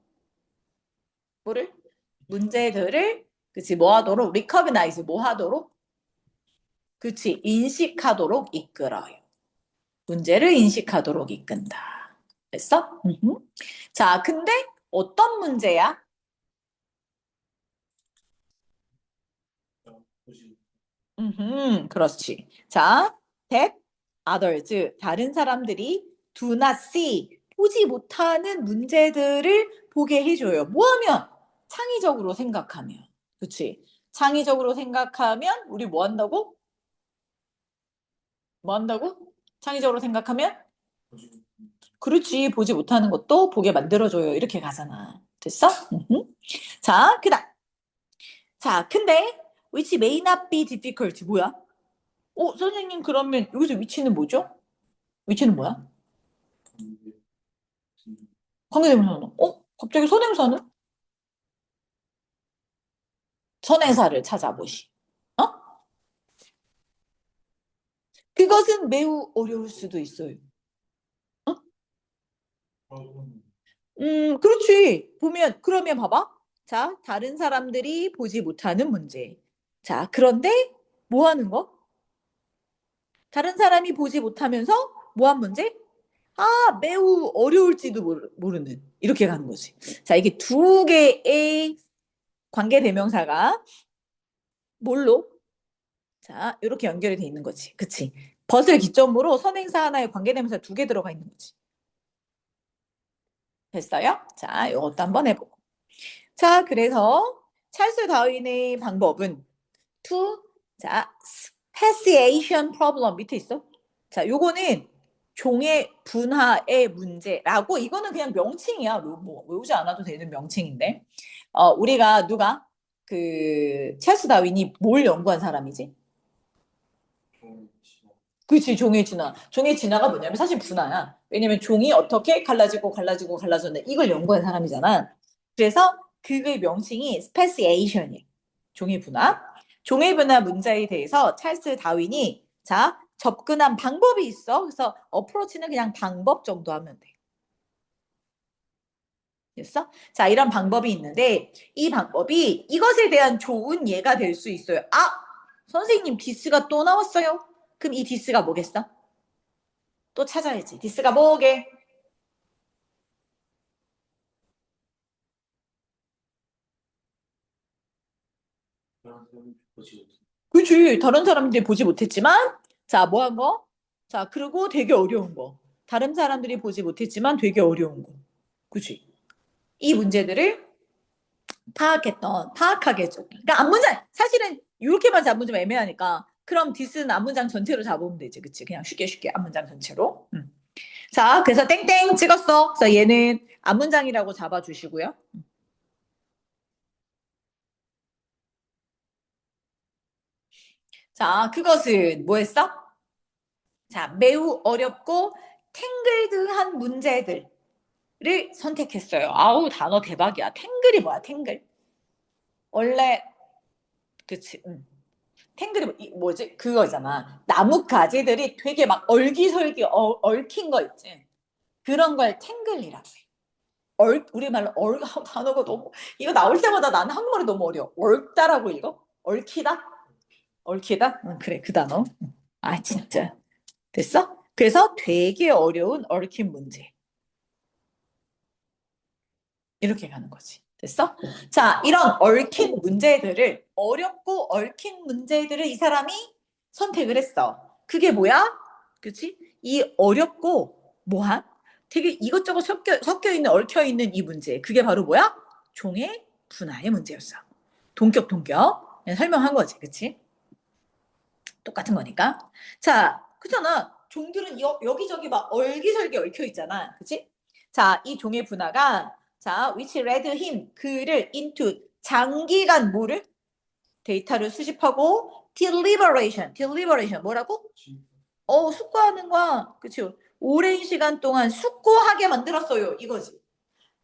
뭐를? 문제들을, 그치, 뭐 하도록? recognize, 뭐 하도록? 그치, 인식하도록 이끌어요. 문제를 인식하도록 이끈다. 됐어? 자, 근데 어떤 문제야? 보시 그렇지. 자, that others, 다른 사람들이 do not see, 보지 못하는 문제들을 보게 해줘요. 뭐 하면? 창의적으로 생각하면. 그치? 창의적으로 생각하면 우리 뭐 한다고? 뭐 한다고? 창의적으로 생각하면? 보시 그렇지. 보지 못하는 것도 보게 만들어줘요. 이렇게 가잖아. 됐어? 자, 그다음. 자, 근데 which may not be difficult 뭐야? 선생님 그러면 여기서 위치는 뭐죠? 위치는 뭐야? 관계대명사는? 갑자기 선행사는? 선행사를 찾아보시. 어? 그것은 매우 어려울 수도 있어요. 어? 그렇지. 그러면 봐봐. 자, 다른 사람들이 보지 못하는 문제. 자, 그런데 뭐 하는 거? 다른 사람이 보지 못하면서 뭐 한 문제? 매우 어려울지도 모르는. 이렇게 가는 거지. 자, 이게 두 개의 관계대명사가 뭘로? 자, 이렇게 연결이 돼 있는 거지. 그치? 벗을 기점으로 선행사 하나에 관계대명사 두 개 들어가 있는 거지. 됐어요? 자, 이것도 한번 해보고. 자, 그래서 찰스 다윈의 방법은 to, 자, speciation problem 밑에 있어. 자, 요거는 종의 분화의 문제라고, 이거는 그냥 명칭이야. 뭐 외우지 않아도 되는 명칭인데. 우리가 누가 찰스 다윈이 뭘 연구한 사람이지? 그치, 종의 진화. 종의 진화가 뭐냐면 사실 분화야. 왜냐면 종이 어떻게 갈라지고 갈라졌는데 이걸 연구한 사람이잖아. 그래서 그의 명칭이 스페시에이션이야. 종의 분화. 종의 분화 문제에 대해서 찰스 다윈이 자, 접근한 방법이 있어. 그래서 어프로치는 그냥 방법 정도 하면 돼. 됐어? 자, 이런 방법이 있는데 이 방법이 이것에 대한 좋은 예가 될 수 있어요. 선생님 디스가 또 나왔어요. 그럼 이 디스가 뭐겠어? 또 찾아야지. 디스가 뭐게? 보시 그치. 다른 사람들이 보지 못했지만, 자, 뭐 한 거? 자, 그리고 되게 어려운 거. 다른 사람들이 보지 못했지만 되게 어려운 거. 그치. 이 문제들을 파악하게 해줘. 그러니까 앞문장, 사실은 이렇게만 잡으면 좀 애매하니까, 그럼 디스는 앞문장 전체로 잡으면 되지. 그치. 그냥 쉽게 앞문장 전체로. 자, 그래서 땡땡 찍었어. 그래서 얘는 앞문장이라고 잡아주시고요. 자, 그것은 뭐 했어? 자, 매우 어렵고 탱글드한 문제들을 선택했어요. 아우, 단어 대박이야. 탱글이 뭐야, 탱글? 원래, 그치. 뭐지? 그거잖아. 나무 가지들이 되게 막 얼기설기 얽힌 거 있지. 그런 걸 탱글이라고 해. 우리말로 단어가 너무, 이거 나올 때마다 나는 한국말이 너무 어려워. 얽다라고 읽어? 얽히다? 얽히다? 응, 그래, 그 단어. 아, 진짜. 됐어? 그래서 되게 어려운 얽힌 문제. 이렇게 가는 거지. 됐어? 자, 이런 얽힌 문제들을, 어렵고 얽힌 문제들을 이 사람이 선택을 했어. 그게 뭐야? 그치? 이 어렵고, 뭐한? 되게 이것저것 섞여 있는, 얽혀 있는 이 문제. 그게 바로 뭐야? 종의 분화의 문제였어. 동격. 그냥 설명한 거지. 그치? 똑같은 거니까. 자, 그잖아. 종들은 여기저기 막 얼기설기 얽혀 있잖아. 그치? 자, 이 종의 분화가, 자, which led him, 그를 into, 장기간 뭐를? 데이터를 수집하고, deliberation, 뭐라고? 숙고하는 거야. 그치? 오랜 시간 동안 숙고하게 만들었어요. 이거지.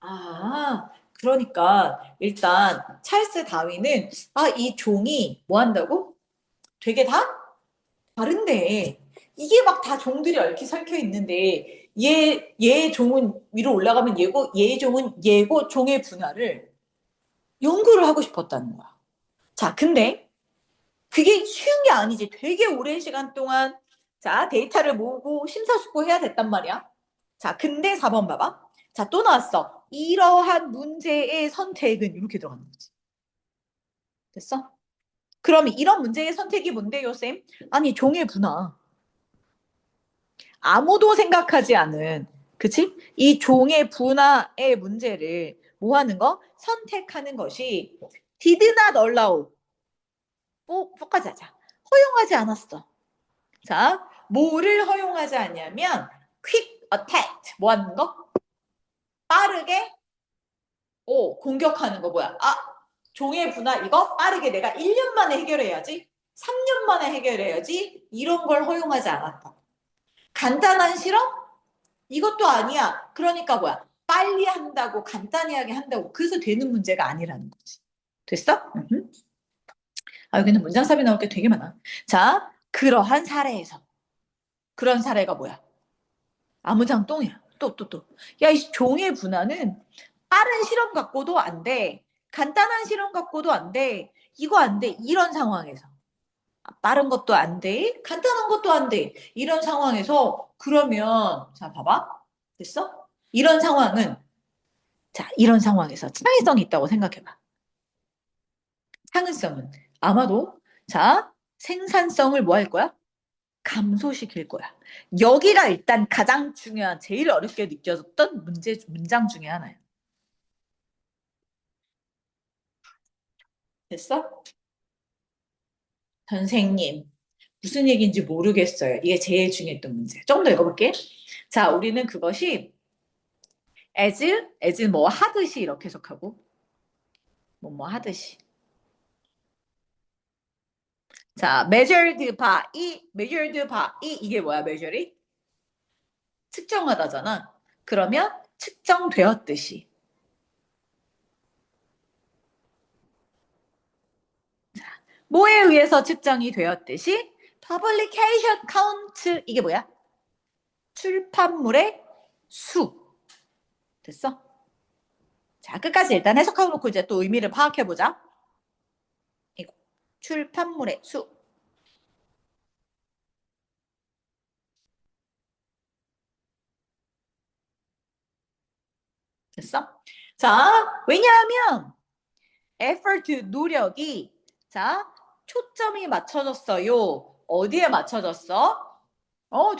아, 그러니까, 일단, 찰스 다윈은, 이 종이 뭐 한다고? 되게 다 다른데 이게 막 다 종들이 얽히 설켜 있는데 얘 종은 위로 올라가면 얘 종은 얘고 종의 분할을 연구를 하고 싶었다는 거야. 자, 근데 그게 쉬운 게 아니지. 되게 오랜 시간 동안 자, 데이터를 모으고 심사숙고해야 됐단 말이야. 자, 근데 4번 봐봐. 자, 또 나왔어. 이러한 문제의 선택은 이렇게 들어가는 거지. 됐어? 그럼 이런 문제의 선택이 뭔데요, 쌤? 아니, 종의 분할. 아무도 생각하지 않은, 그치? 이 종의 분화의 문제를 뭐 하는 거? 선택하는 것이 did not allow. 뭐까지 하자. 허용하지 않았어. 자, 뭐를 허용하지 않냐면 quick attack. 뭐 하는 거? 빠르게 공격하는 거 뭐야? 종의 분화 이거 빠르게 내가 1년 만에 해결해야지. 3년 만에 해결해야지. 이런 걸 허용하지 않았다. 간단한 실험? 이것도 아니야. 그러니까 뭐야? 빨리 한다고 간단하게 한다고 그래서 되는 문제가 아니라는 거지. 됐어? 여기는 문장삽이 나올 게 되게 많아. 자, 그러한 사례에서 그런 사례가 뭐야? 아무장 똥이야. 또. 야, 이 종의 분화는 빠른 실험 갖고도 안 돼. 간단한 실험 갖고도 안 돼. 이거 안 돼. 이런 상황에서. 빠른 것도 안 돼. 간단한 것도 안 돼. 이런 상황에서 그러면 자, 봐봐. 됐어? 이런 상황은 자, 이런 상황에서 창의성이 있다고 생각해봐. 창의성은 아마도 자, 생산성을 뭐 할 거야? 감소시킬 거야. 여기가 일단 가장 중요한, 제일 어렵게 느껴졌던 문장 중에 하나야. 됐어? 선생님, 무슨 얘기인지 모르겠어요. 이게 제일 중요했던 문제. 조금 더 읽어볼게. 자, 우리는 그것이 as 뭐 하듯이 이렇게 해석하고, 뭐 하듯이. 자, measured by, 이게 뭐야, measure이? 측정하다잖아. 그러면 측정되었듯이. 뭐에 의해서 측정이 되었듯이? publication count, 이게 뭐야? 출판물의 수. 됐어? 자, 끝까지 일단 해석하고 놓고 이제 또 의미를 파악해보자. 이거. 출판물의 수. 됐어? 자, 왜냐하면 effort, 노력이 자, 초점이 맞춰졌어요. 어디에 맞춰졌어?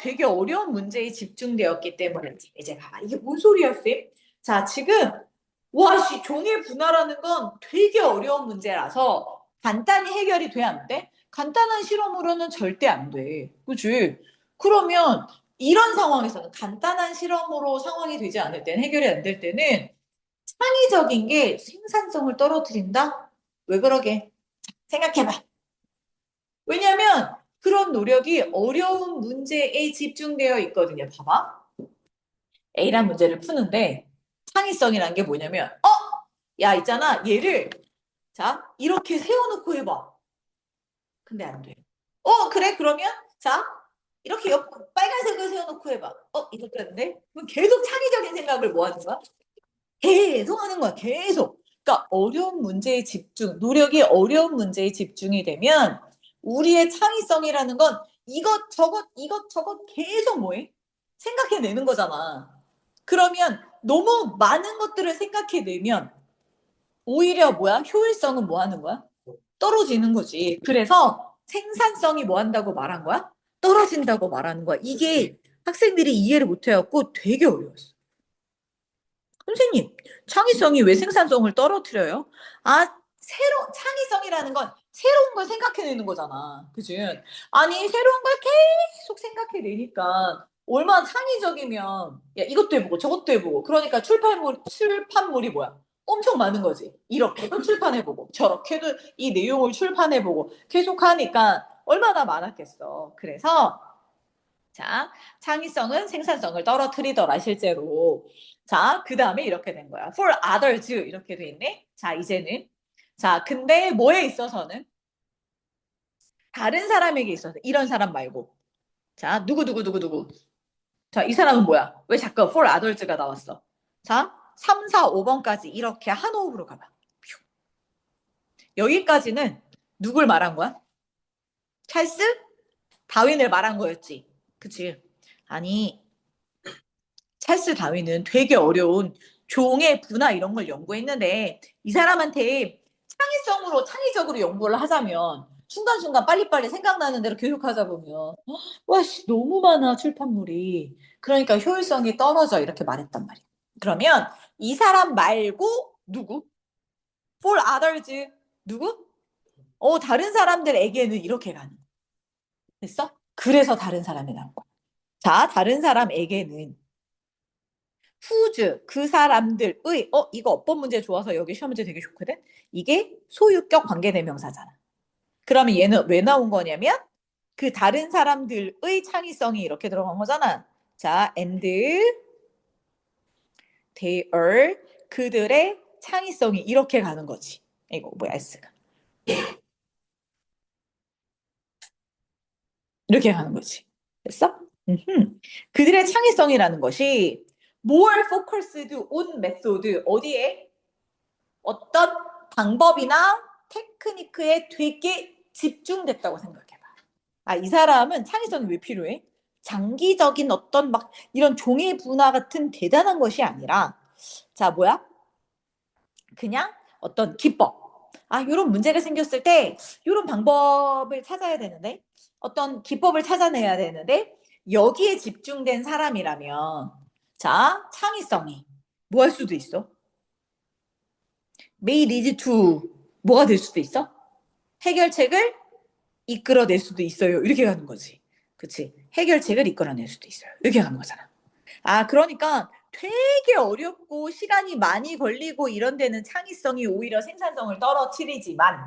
되게 어려운 문제에 집중되었기 때문에 이제 봐봐. 이게 뭔 소리야, 쌤? 자, 지금 종의 분할하는 건 되게 어려운 문제라서 간단히 해결이 돼, 안 돼? 간단한 실험으로는 절대 안 돼. 그치? 그러면 이런 상황에서는 간단한 실험으로 상황이 되지 않을 때는 해결이 안 될 때는 창의적인 게 생산성을 떨어뜨린다? 왜 그러게? 생각해봐. 왜냐면 그런 노력이 어려운 문제에 집중되어 있거든요. 봐봐. A란 문제를 푸는데 창의성이란 게 뭐냐면 야, 있잖아. 얘를 자, 이렇게 세워놓고 해봐. 근데 안 돼. 그래, 그러면, 자, 이렇게 빨간색을 세워놓고 해봐. 이것도 안 돼? 그럼 계속 창의적인 생각을 뭐 하는 거야? 계속 하는 거야, 계속. 그러니까 어려운 문제에 집중, 노력이 어려운 문제에 집중이 되면 우리의 창의성이라는 건 이것저것 계속 뭐해? 생각해내는 거잖아. 그러면 너무 많은 것들을 생각해내면 오히려 뭐야? 효율성은 뭐 하는 거야? 떨어지는 거지. 그래서 생산성이 뭐 한다고 말한 거야? 떨어진다고 말하는 거야. 이게 학생들이 이해를 못 해갖고 되게 어려웠어. 선생님, 창의성이 왜 생산성을 떨어뜨려요? 창의성이라는 건 새로운 걸 생각해내는 거잖아. 그지? 아니, 새로운 걸 계속 생각해내니까 얼마나 창의적이면, 야, 이것도 해보고 저것도 해보고. 그러니까 출판물이 뭐야? 엄청 많은 거지. 이렇게도 출판해보고, 저렇게도 이 내용을 출판해보고, 계속 하니까 얼마나 많았겠어. 그래서, 자, 창의성은 생산성을 떨어뜨리더라, 실제로. 자, 그 다음에 이렇게 된 거야. For others 이렇게 돼 있네. 자, 이제는. 자, 근데 뭐에 있어서는? 다른 사람에게 있어서. 이런 사람 말고. 자, 누구. 자, 이 사람은 뭐야? 왜 자꾸 for others가 나왔어? 자, 3, 4, 5번까지 이렇게 한 호흡으로 가봐. 여기까지는 누굴 말한 거야? 찰스? 다윈을 말한 거였지. 그치? 아니, 찰스 다윈은 되게 어려운 종의 부나 이런 걸 연구했는데 이 사람한테 창의적으로 연구를 하자면 순간순간 빨리빨리 생각나는 대로 교육하자 보면 와, 씨, 너무 많아 출판물이. 그러니까 효율성이 떨어져 이렇게 말했단 말이야. 그러면 이 사람 말고 누구? For others 누구? 다른 사람들에게는 이렇게 가는 거야. 됐어? 그래서 다른 사람이 나온 거야. 자, 다른 사람에게는 whose 그 사람들의 이거 어법 문제 좋아서 여기 시험 문제 되게 좋거든. 이게 소유격 관계대명사잖아. 그러면 얘는 왜 나온 거냐면 그 다른 사람들의 창의성이 이렇게 들어간 거잖아. 자, and their 그들의 창의성이 이렇게 가는 거지. 이거 뭐야, S가. 이렇게 가는 거지. 됐어? 그들의 창의성이라는 것이 more focused on method 어디에? 어떤 방법이나 테크니크에 되게 집중됐다고 생각해봐. 이 사람은 창의성이 왜 필요해? 장기적인 어떤 막 이런 종이 분화 같은 대단한 것이 아니라, 자, 뭐야? 그냥 어떤 기법. 이런 문제가 생겼을 때, 이런 방법을 찾아야 되는데, 어떤 기법을 찾아내야 되는데, 여기에 집중된 사람이라면, 자, 창의성이 뭐 할 수도 있어? may lead to 뭐가 될 수도 있어? 해결책을 이끌어낼 수도 있어요. 이렇게 가는 거지. 그치? 해결책을 이끌어낼 수도 있어요. 이렇게 가는 거잖아. 그러니까 되게 어렵고 시간이 많이 걸리고 이런 데는 창의성이 오히려 생산성을 떨어뜨리지만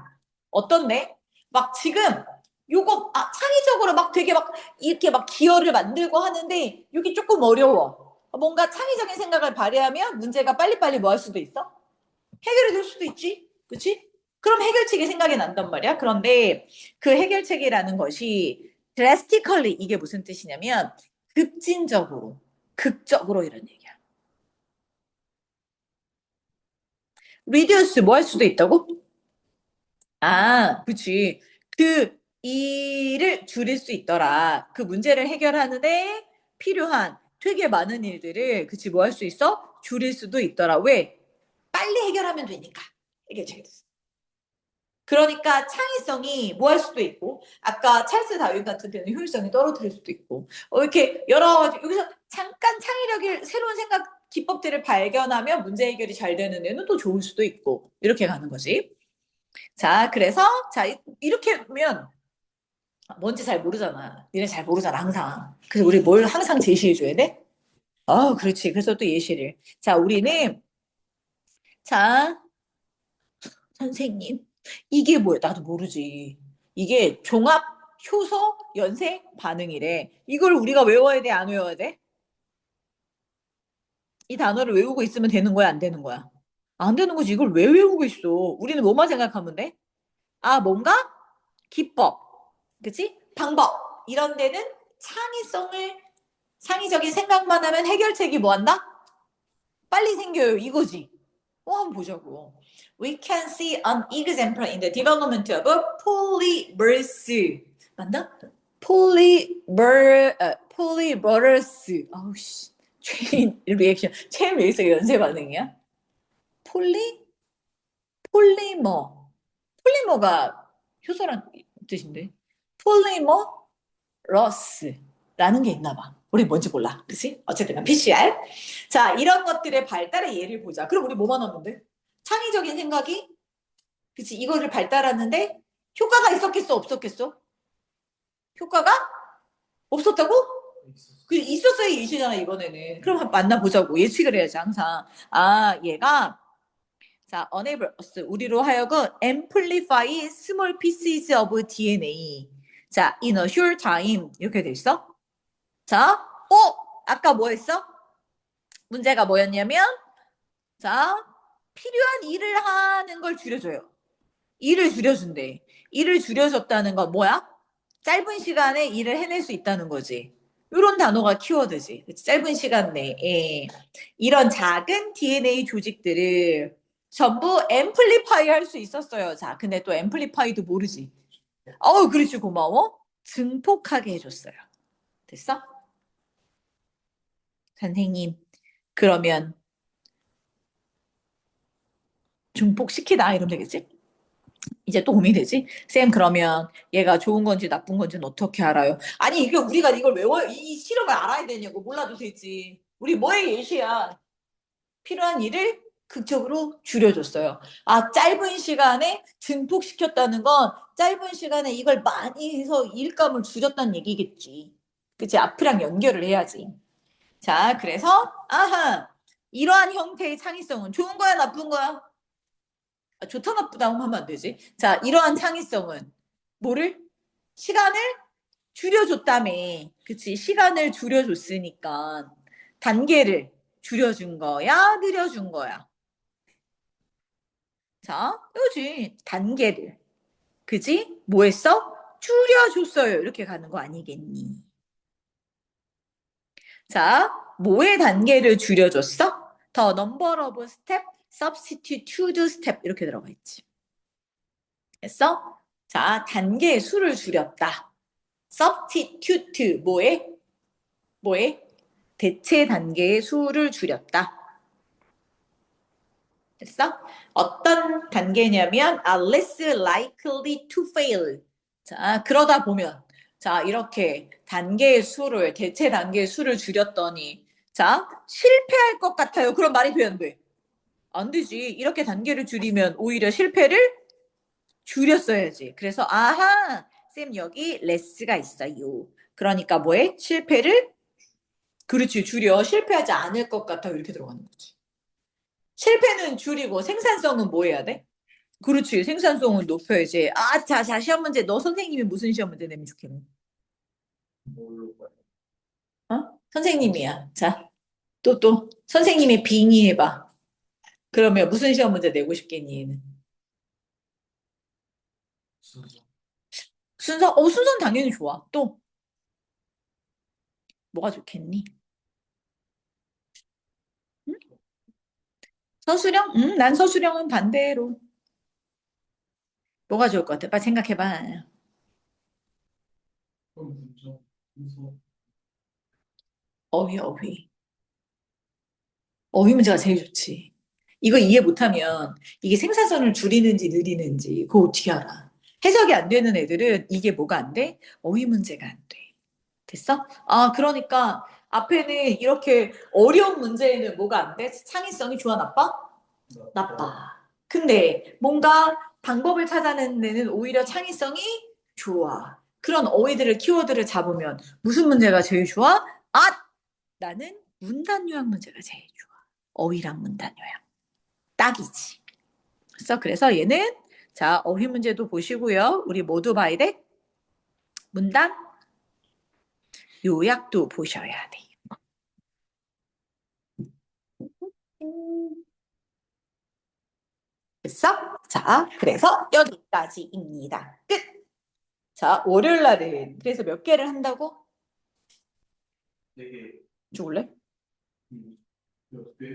어떤데? 막 지금 요거 창의적으로 막 되게 막 이렇게 막 기어를 만들고 하는데 이게 조금 어려워. 뭔가 창의적인 생각을 발휘하면 문제가 빨리빨리 뭐 할 수도 있어? 해결이 될 수도 있지. 그치? 그럼 해결책이 생각이 난단 말이야. 그런데 그 해결책이라는 것이 drastically 이게 무슨 뜻이냐면 급진적으로, 극적으로 이런 얘기야. reduce 뭐 할 수도 있다고? 그치. 그 일을 줄일 수 있더라. 그 문제를 해결하는데 필요한 되게 많은 일들을 그치 뭐 할 수 있어? 줄일 수도 있더라. 왜? 빨리 해결하면 되니까. 해결책이 됐어. 그러니까 창의성이 뭐 할 수도 있고 아까 찰스 다윈 같은 데는 효율성이 떨어뜨릴 수도 있고 이렇게 여러 가지 여기서 잠깐 창의력을 새로운 생각 기법들을 발견하면 문제 해결이 잘 되는 데는 또 좋을 수도 있고 이렇게 가는 거지. 자, 그래서 자 이렇게 하면 뭔지 잘 모르잖아. 니네 잘 모르잖아 항상. 그래서 우리 뭘 항상 제시해 줘야 돼? 그렇지. 그래서 또 예시를. 자, 우리는 자 선생님, 이게 뭐야? 나도 모르지. 이게 종합 효소 연쇄 반응이래. 이걸 우리가 외워야 돼? 안 외워야 돼? 이 단어를 외우고 있으면 되는 거야? 안 되는 거야? 안 되는 거지. 이걸 왜 외우고 있어? 우리는 뭐만 생각하면 돼? 뭔가 기법. 그치? 방법. 이런 데는 창의적인 생각만 하면 해결책이 뭐 한다? 빨리 생겨요. 이거지. 한번 보자고. We can see an example in the development of polymers. 맞나? polymerase. 아우 씨. 체인 리액션. 체인 리액션 연쇄 반응이야? 폴리머. 폴리머가 효소란 뜻인데. 폴리머러스라는 게 있나 봐. 우리 뭔지 몰라. 그치? 어쨌든 PCR. 자, 이런 것들의 발달의 예를 보자. 그럼 우리 뭐만 하는데? 창의적인 생각이 그치? 이거를 발달하는데 효과가 있었겠어? 없었겠어? 효과가 없었다고? 그 있었어야 예시잖아 이번에는. 그럼 만나보자고. 예측을 해야지 항상. 아, 얘가 자, enable us 우리로 하여금 amplify small pieces of DNA. 자, in a short time 이렇게 돼 있어. 자, 아까 뭐 했어? 문제가 뭐였냐면 자, 필요한 일을 하는 걸 줄여줘요. 일을 줄여준대. 일을 줄여줬다는 건 뭐야? 짧은 시간에 일을 해낼 수 있다는 거지. 이런 단어가 키워드지. 짧은 시간 내에 이런 작은 DNA 조직들을 전부 앰플리파이 할 수 있었어요. 자, 근데 또 앰플리파이도 모르지. 그렇지, 고마워. 증폭하게 해줬어요. 됐어? 선생님, 그러면 증폭시키다 이러면 되겠지? 이제 또 고민되지? 쌤, 그러면 얘가 좋은 건지 나쁜 건지는 어떻게 알아요? 아니, 이게 우리가 이걸 외워요? 이 실험을 알아야 되냐고. 몰라도 되지. 우리 뭐의 예시야? 필요한 일을 극적으로 줄여줬어요. 아, 짧은 시간에 증폭시켰다는 건 짧은 시간에 이걸 많이 해서 일감을 줄였다는 얘기겠지. 그치? 앞이랑 연결을 해야지. 자, 그래서, 이러한 형태의 창의성은 좋은 거야, 나쁜 거야? 좋다 나쁘다 하면 안 되지. 자, 이러한 창의성은 뭐를? 시간을 줄여줬다며. 그치? 시간을 줄여줬으니까 단계를 줄여준 거야, 느려준 거야. 자, 이거지. 단계를. 그지? 뭐 했어? 줄여줬어요. 이렇게 가는 거 아니겠니? 자, 뭐의 단계를 줄여줬어? The number of step, substitute step 이렇게 들어가 있지. 됐어? 자, 단계의 수를 줄였다. substitute 뭐에? 대체 단계의 수를 줄였다. 됐어? 어떤 단계냐면 are less likely to fail. 자, 그러다 보면 자, 이렇게 단계의 수를 대체 단계의 수를 줄였더니 자, 실패할 것 같아요. 그런 말이 돼, 안 돼? 안 되지. 이렇게 단계를 줄이면 오히려 실패를 줄였어야지. 그래서 쌤 여기 레스가 있어요. 그러니까 뭐해? 실패를 그렇지 줄여. 실패하지 않을 것 같아요. 이렇게 들어가는 거지. 실패는 줄이고 생산성은 뭐 해야 돼? 그렇지. 생산성은 높여야지. 자, 시험 문제. 너 선생님이 무슨 시험 문제 내면 좋겠니? 뭘로 봐요? 선생님이야. 자, 또. 선생님이 빙의해봐. 그러면 무슨 시험 문제 내고 싶겠니, 얘는? 순서. 순서는 당연히 좋아. 또, 뭐가 좋겠니? 응? 서술형? 난 서술형은 반대로. 뭐가 좋을 것 같아? 빨리 생각해봐. 그럼 먼저 순서. 어휘. 어휘 문제가 제일 좋지. 이거 이해 못하면 이게 생산성을 줄이는지 느리는지 그거 어떻게 알아? 해석이 안 되는 애들은 이게 뭐가 안 돼? 어휘 문제가 안 돼. 됐어? 그러니까 앞에는 이렇게 어려운 문제에는 뭐가 안 돼? 창의성이 좋아, 나빠? 나빠. 근데 뭔가 방법을 찾아내는 데는 오히려 창의성이 좋아. 그런 어휘들을, 키워드를 잡으면 무슨 문제가 제일 좋아? 나는 문단 요약 문제가 제일 좋아. 어휘랑 문단 요약. 딱이지. 그래서 얘는 자, 어휘 문제도 보시고요. 우리 모두 봐야 돼. 문단 요약도 보셔야 돼. 됐어? 자, 그래서 여기까지입니다. 끝! 자, 월요일 날은 그래서 몇 개를 한다고? 되게 죽을래? 몇 개?